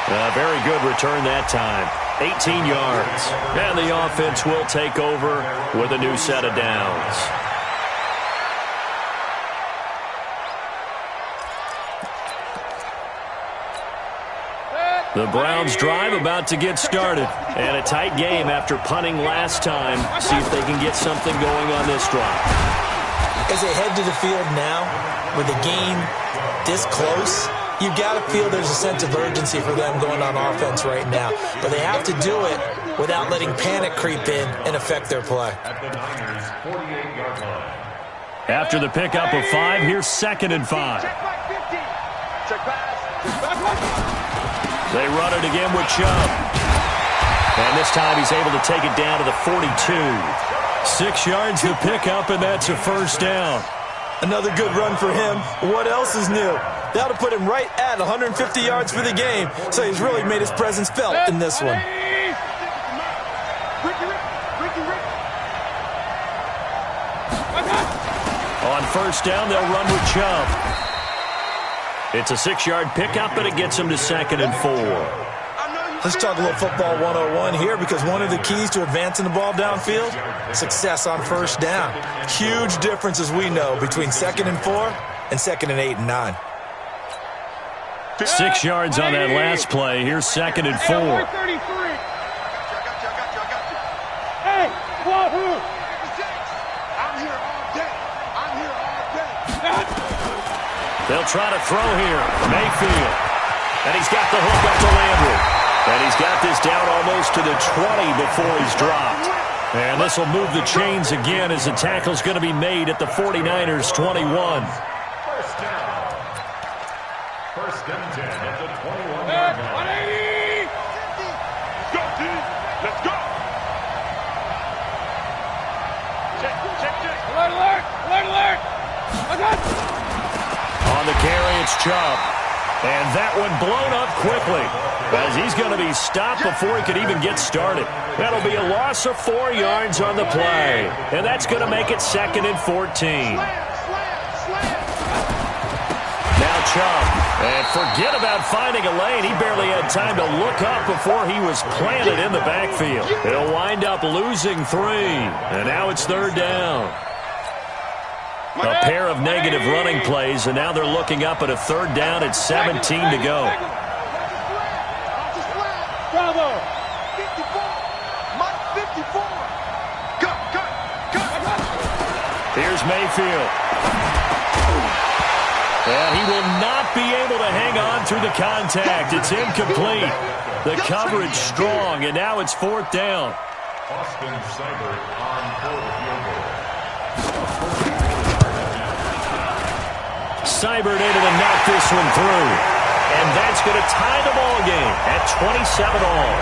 A very good return that time. 18 yards. And the offense will take over with a new set of downs. The Browns drive about to get started. And a tight game after punting last time. See if they can get something going on this drive. As they head to the field now, with the game this close, you've got to feel there's a sense of urgency for them going on offense right now. But they have to do it without letting panic creep in and affect their play. After the pickup of 5, here's 2nd and 5. They run it again with Chubb. And this time he's able to take it down to the 42. 6 yards to pick up, and that's a 1st down. Another good run for him. What else is new? That'll put him right at 150 yards for the game, so he's really made his presence felt in this one. On 1st down, they'll run with Chubb. It's a 6-yard pickup, and it gets him to 2nd and 4. Let's talk a little football 101 here, because one of the keys to advancing the ball downfield, success on 1st down. Huge difference, as we know, between 2nd and 4 and 2nd and 8 and 9. 6 yards on that last play. Here's 2nd and 4. Hey, wahoo! I'm here all day. I'm here all day. They'll try to throw here. Mayfield. And he's got the hook up to Landry. And he's got this down almost to the 20 before he's dropped. And this will move the chains again as the tackle's going to be made at the 49ers' 21. 1st down. 1st and 10 at the 21-yard line. 180! Go, dude. Let's go. Check, check, check. Alert, alert, alert, alert. On the carry, it's Chubb. And that one blown up quickly, as he's going to be stopped before he could even get started. That'll be a loss of 4 yards on the play. And that's going to make it 2nd and 14. Now Chubb. And forget about finding a lane. He barely had time to look up before he was planted in the backfield. He'll wind up losing 3. And now it's 3rd down. A pair of negative running plays, and now they're looking up at a 3rd down at 17 to go. Bravo. 54. Mike 54. Go. Here's Mayfield. And he will not be able to hang on through the contact. It's incomplete. The coverage strong, and now it's 4th down. Austin Seibert on for the field goal. Seibert able to knock this one through. And that's going to tie the ball game at 27 all.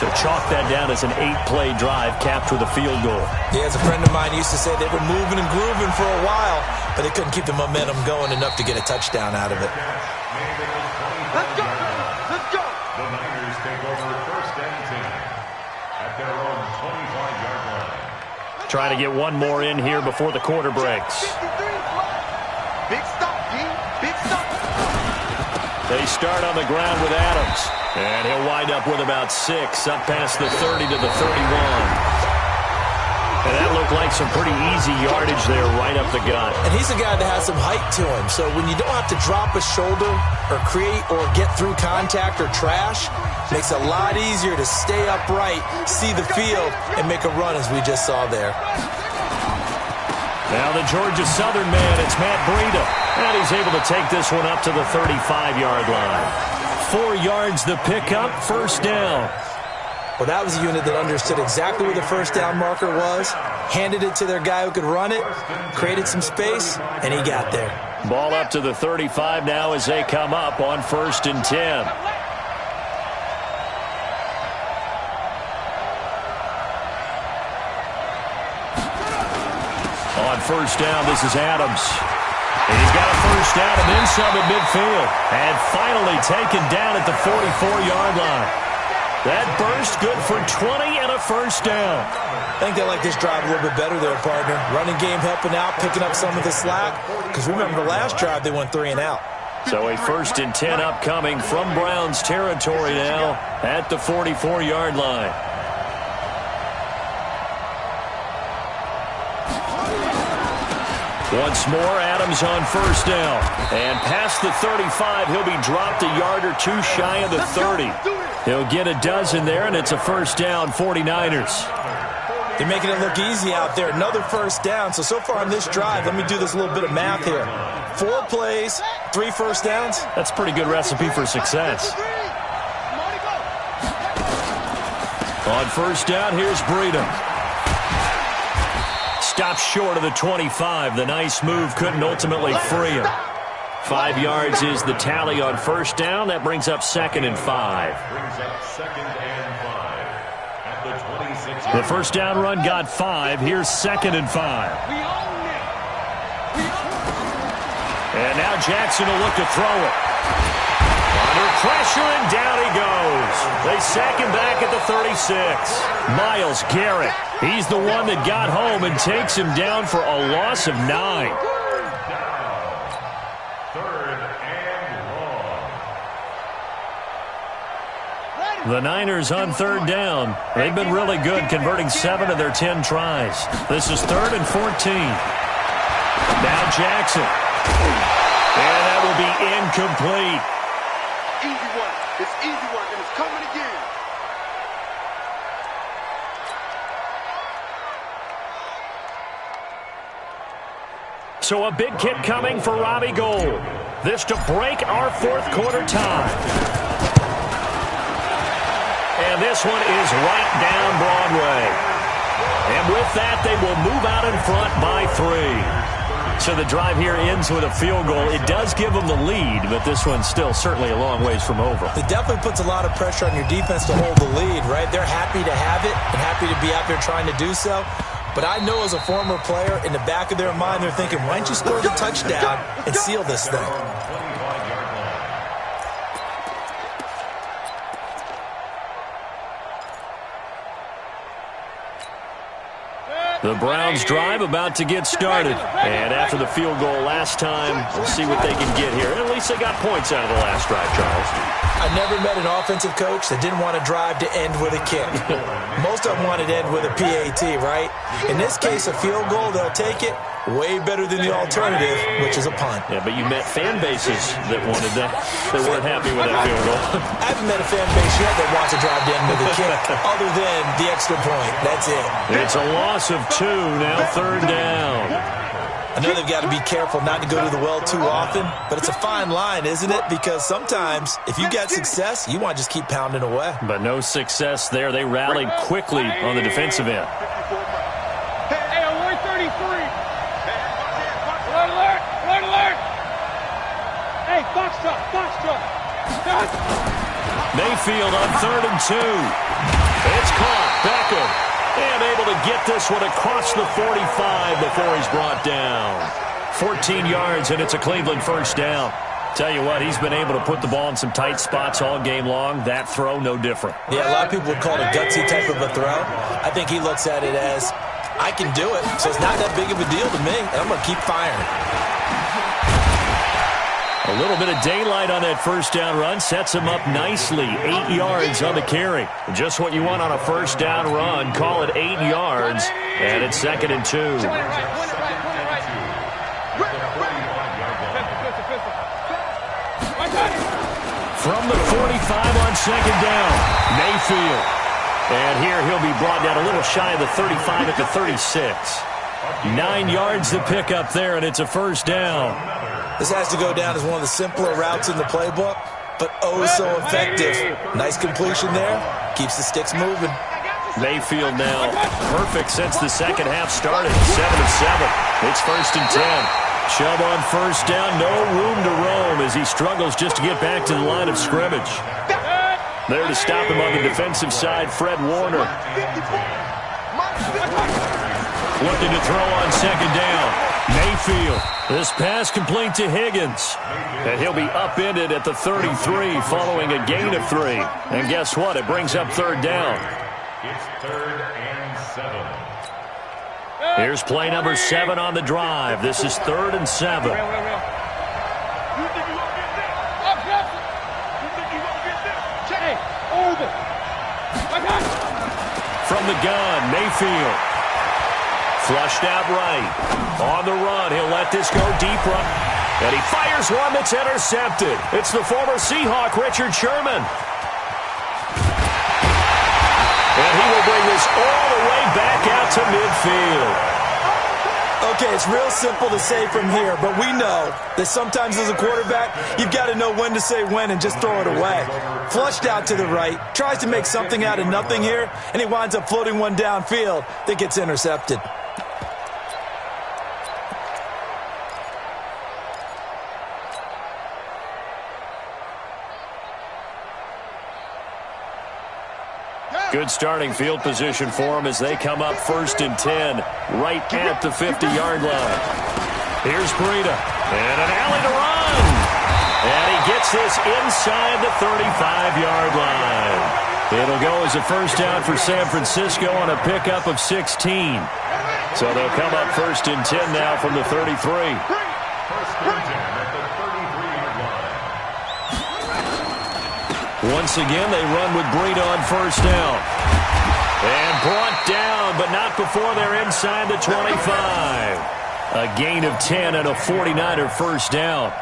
So chalk that down as an 8-play drive capped with a field goal. Yeah, as a friend of mine used to say, they were moving and grooving for a while, but they couldn't keep the momentum going enough to get a touchdown out of it. Let's go. The Niners take over 1st and 10 at their own 25-yard line. Trying to get one more in here before the quarter breaks. Big stop, D. Big stop. They start on the ground with Adams. And he'll wind up with about 6, up past the 30 to the 31. And that looked like some pretty easy yardage there right up the gut. And he's a guy that has some height to him, so when you don't have to drop a shoulder or create or get through contact or trash, makes it a lot easier to stay upright, see the field, and make a run as we just saw there. Now the Georgia Southern man, it's Matt Breida. And he's able to take this one up to the 35-yard line. 4 yards the pickup, 1st down. Well, that was a unit that understood exactly where the 1st down marker was, handed it to their guy who could run it, created some space, and he got there. Ball up to the 35 now as they come up on 1st and 10. On 1st down, this is Adams. And he's got a 1st down and then some at midfield. And finally taken down at the 44-yard line. That burst good for 20 and a 1st down. I think they like this drive a little bit better there, partner. Running game helping out, picking up some of the slack. Because remember, the last drive they went 3 and out. So a 1st and 10 upcoming from Browns territory now at the 44-yard line. Once more, Adams on 1st down. And past the 35, he'll be dropped a yard or 2 shy of the 30. He'll get a dozen there, and it's a 1st down, 49ers. They're making it look easy out there. Another 1st down. So far on this drive, let me do this little bit of math here. 4 plays, 3 1st downs. That's a pretty good recipe for success. On 1st down, here's Breida. Stops short of the 25. The nice move couldn't ultimately free him. 5 yards is the tally on 1st down. That brings up 2nd and 5. The 1st down run got 5. Here's 2nd and 5. And now Jackson will look to throw it. Under pressure, and down he goes. They sack him back at the 36. Myles Garrett, he's the one that got home and takes him down for a loss of 9. The Niners on 3rd down. They've been really good, converting 7 of their 10 tries. This is 3rd and 14. Now Jackson. And that will be incomplete. Easy work. It's easy work, and it's coming again. So a big kick coming for Robbie Gould. This to break our 4th quarter tie. And this one is right down Broadway. And with that, they will move out in front by 3. So the drive here ends with a field goal. It does give them the lead, but this one's still certainly a long ways from over. It definitely puts a lot of pressure on your defense to hold the lead, right? They're happy to have it and happy to be out there trying to do so. But I know as a former player, in the back of their mind, they're thinking, why don't you score the touchdown and seal this thing? The Browns drive about to get started. And after the field goal last time, we'll see what they can get here. At least they got points out of the last drive, Charles. I never met an offensive coach that didn't want to drive to end with a kick. Most of them wanted to end with a PAT, right? In this case, a field goal, they'll take it. Way better than the alternative, which is a punt. Yeah, but you met fan bases that wanted that. They weren't happy with that field goal. I haven't met a fan base yet that wants to drive to end with a kick, other than the extra point. That's it. It's a loss of 2, now 3rd down. I know they've got to be careful not to go to the well too often, but it's a fine line, isn't it? Because sometimes, if you get success, you want to just keep pounding away. But no success there. They rallied quickly on the defensive end. Hey, on 133. Alert, alert. Hey, box truck. Mayfield on 3rd and 2. It's caught. Beckham. And able to get this one across the 45 before he's brought down. 14 yards, and it's a Cleveland first down. Tell you what, he's been able to put the ball in some tight spots all game long. That throw, no different. Yeah, a lot of people would call it a gutsy type of a throw. I think he looks at it as, I can do it, so it's not that big of a deal to me, and I'm going to keep firing. A little bit of daylight on that first down run sets him up nicely. 8 yards on the carry. Just what you want on a first down run. Call it 8 yards, and it's 2nd and 2. From the 45 on 2nd down, Mayfield. And here he'll be brought down a little shy of the 35 at the 36. 9 yards to pick up there, and it's a first down. This has to go down as one of the simpler routes in the playbook, but oh so effective. Nice completion there. Keeps the sticks moving. Mayfield now perfect since the second half started. 7 of 7. It's 1st and 10. Chubb on first down. No room to roam as he struggles just to get back to the line of scrimmage. There to stop him on the defensive side, Fred Warner. Looking to throw on 2nd down. Mayfield. This pass complete to Higgins. And he'll be upended at the 33 following a gain of 3. And guess what? It brings up 3rd down. It's 3rd and 7. Here's play number 7 on the drive. This is 3rd and 7. You think you gonna get this? You think you gonna get this? Hey, over. I got it. From the gun, Mayfield. Flushed out right. On the run, he'll let this go deep run. And he fires one that's intercepted. It's the former Seahawk, Richard Sherman. And he will bring this all the way back out to midfield. Okay, it's real simple to say from here, but we know that sometimes as a quarterback, you've got to know when to say when and just throw it away. Flushed out to the right, tries to make something out of nothing here, and he winds up floating one downfield that gets intercepted. Good starting field position for them as they come up 1st and 10, right at the 50-yard line. Here's Breida, and an alley to run. And he gets this inside the 35-yard line. It'll go as a first down for San Francisco on a pickup of 16. So they'll come up 1st and 10 now from the 33. 1st and 10 at the 33-yard line. Once again, they run with Breida on first down. And brought down, but not before they're inside the 25. A gain of 10 and a 49er first down.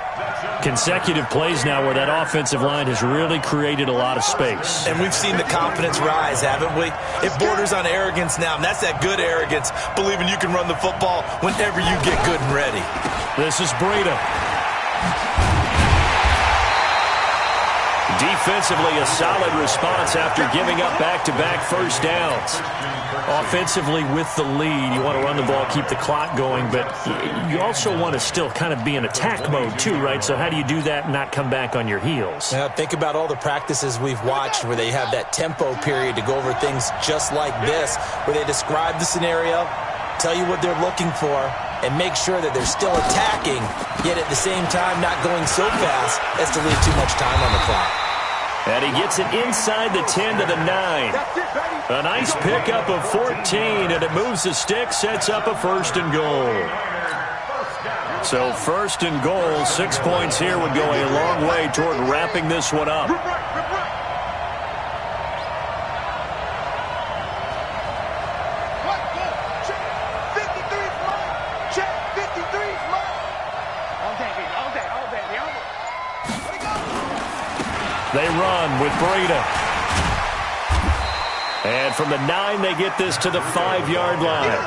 Consecutive plays now where that offensive line has really created a lot of space. And we've seen the confidence rise, haven't we? It borders on arrogance now, and that's that good arrogance, believing you can run the football whenever you get good and ready. This is Breida. Defensively, a solid response after giving up back-to-back first downs. Offensively, with the lead, you want to run the ball, keep the clock going, but you also want to still kind of be in attack mode too, right? So how do you do that and not come back on your heels? Now, think about all the practices we've watched where they have that tempo period to go over things just like this, where they describe the scenario, tell you what they're looking for, and make sure that they're still attacking, yet at the same time not going so fast as to leave too much time on the clock. And he gets it inside the 10 to the 9. That's it, baby. A nice pickup of 14, and it moves the stick, sets up a 1st and goal. So 1st and goal, 6 points here would go a long way toward wrapping this one up. They run with Breida. And from the 9, they get this to the 5-yard line.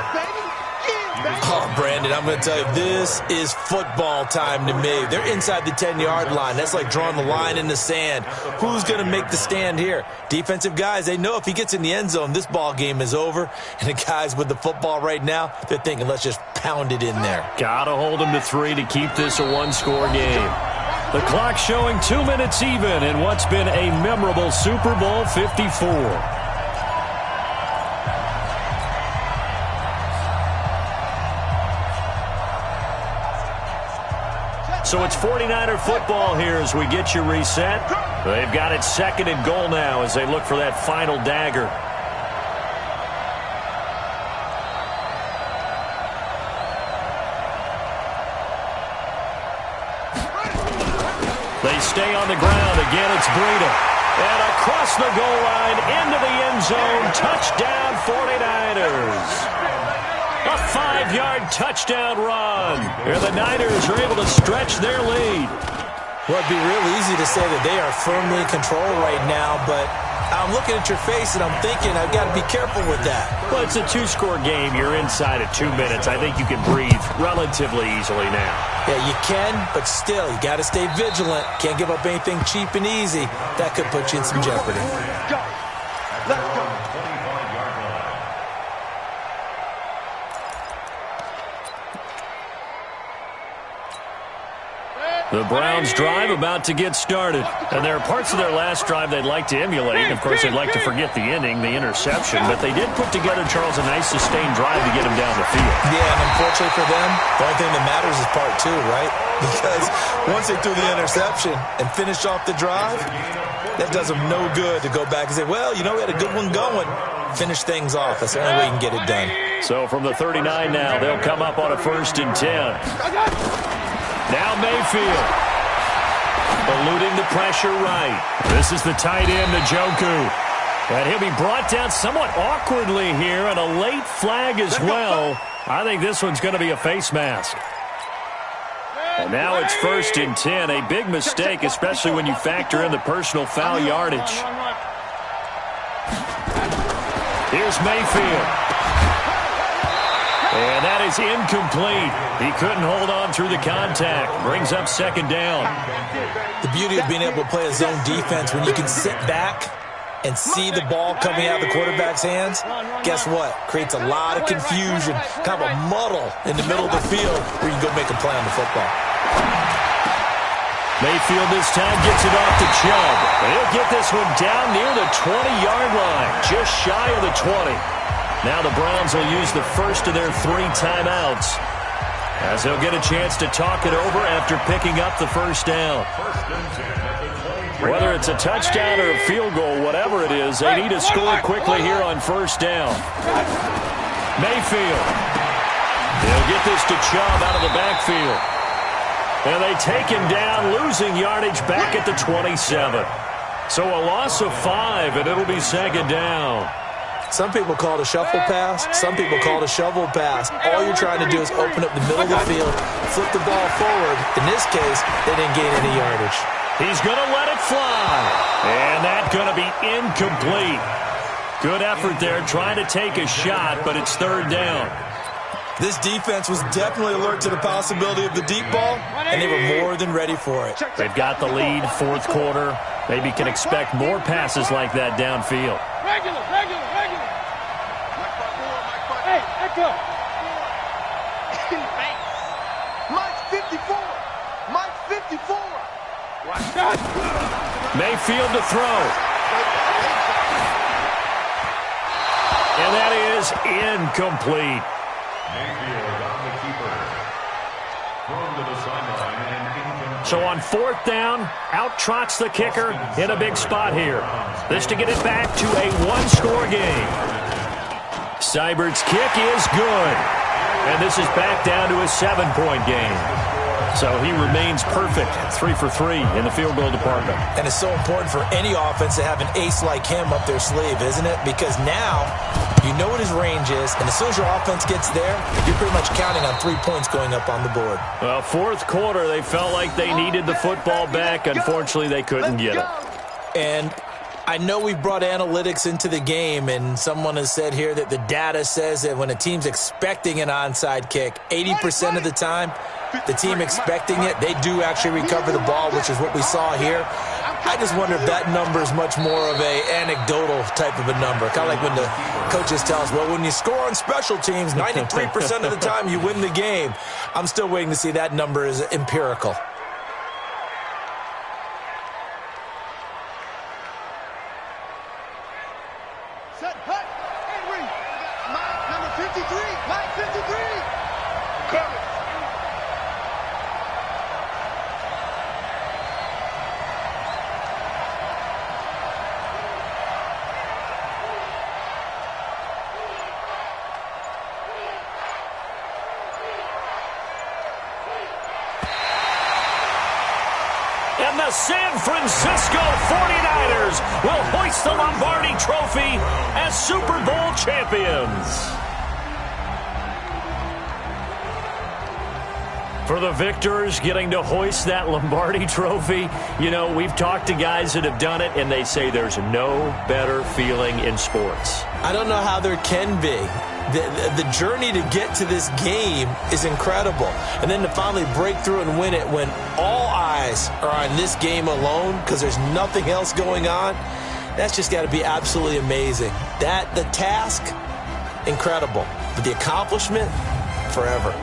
Oh, Brandon, I'm going to tell you, this is football time to me. They're inside the 10-yard line. That's like drawing the line in the sand. Who's going to make the stand here? Defensive guys, they know if he gets in the end zone, this ball game is over. And the guys with the football right now, they're thinking, let's just pound it in there. Got to hold them to 3 to keep this a one-score game. The clock showing 2 minutes even in what's been a memorable Super Bowl 54. So it's 49er football here as we get you reset. They've got it 2nd and goal now as they look for that final dagger. They stay on the ground. Again, it's Breida. And across the goal line, into the end zone. Touchdown, 49ers. A 5-yard touchdown run. And the Niners are able to stretch their lead. Well, it'd be real easy to say that they are firmly in control right now, but I'm looking at your face and I'm thinking I've got to be careful with that. Well, it's a 2-score game. You're inside at 2 minutes. I think you can breathe relatively easily now. Yeah, you can, but still, you got to stay vigilant. Can't give up anything cheap and easy. That could put you in some jeopardy. Go. Let's go. The Browns drive about to get started. And there are parts of their last drive they'd like to emulate. Of course, they'd like to forget the ending, the interception. But they did put together, Charles, a nice sustained drive to get him down the field. Yeah, and unfortunately for them, the only thing that matters is part 2, right? Because once they threw the interception and finished off the drive, that does them no good to go back and say, well, you know, we had a good one going. Finish things off. That's the only way you can get it done. So from the 39 now, they'll come up on a 1st and 10. Now Mayfield, eluding the pressure right. This is the tight end, Njoku. And he'll be brought down somewhat awkwardly here, and a late flag as well. I think this one's going to be a face mask. And now it's 1st and 10, a big mistake, especially when you factor in the personal foul yardage. Here's Mayfield. And that is incomplete. He couldn't hold on through the contact. Brings up 2nd down. The beauty of being able to play a zone defense when you can sit back and see the ball coming out of the quarterback's hands, guess what? Creates a lot of confusion, kind of a muddle in the middle of the field where you can go make a play on the football. Mayfield this time gets it off to Chubb. And he'll get this one down near the 20-yard line, just shy of the 20. Now the Browns will use the first of their 3 timeouts as they'll get a chance to talk it over after picking up the 1st down. Whether it's a touchdown or a field goal, whatever it is, they need to score quickly here on 1st down. Mayfield. They'll get this to Chubb out of the backfield. And they take him down, losing yardage back at the 27. So a loss of 5, and it'll be 2nd down. Some people call it a shuffle pass. Some people call it a shovel pass. All you're trying to do is open up the middle of the field, flip the ball forward. In this case, they didn't gain any yardage. He's going to let it fly. And that's going to be incomplete. Good effort there, trying to take a shot, but it's 3rd down. This defense was definitely alert to the possibility of the deep ball, and they were more than ready for it. They've got the lead, 4th quarter. Maybe can expect more passes like that downfield. Regular. Hey, echo. Mike's 54. Mike's 54. Watch out. Mayfield to throw. And that is incomplete. Mayfield on the keeper. Thrown to the sideline and incomplete. So on fourth down, out trots the kicker in a big spot here. This to get it back to a one-score game. Seibert's kick is good. And this is back down to a 7-point game. So he remains perfect, 3 for 3 in the field goal department. And it's so important for any offense to have an ace like him up their sleeve, isn't it? Because now you know what his range is, and as soon as your offense gets there, you're pretty much counting on 3 points going up on the board. Well, fourth quarter, they felt like they needed the football back. Unfortunately, they couldn't get it. And I know we brought analytics into the game, and someone has said here that the data says that when a team's expecting an onside kick, 80% of the time, the team expecting it, they do actually recover the ball, which is what we saw here. I just wonder if that number is much more of a anecdotal type of a number. Kind of like when the coaches tell us, well, when you score on special teams, 93% of the time you win the game. I'm still waiting to see that number is empirical. Set, hut, and read. Mike, number 53. Mike, 53. Cover. And the San Francisco 49ers will hoist the Lombardi Trophy as Super Bowl champions. For the victors getting to hoist that Lombardi Trophy, you know, we've talked to guys that have done it, and they say there's no better feeling in sports. I don't know how there can be. The journey to get to this game is incredible. And then to finally break through and win it when all eyes are on this game alone because there's nothing else going on, that's just got to be absolutely amazing. The task, incredible. But the accomplishment, forever.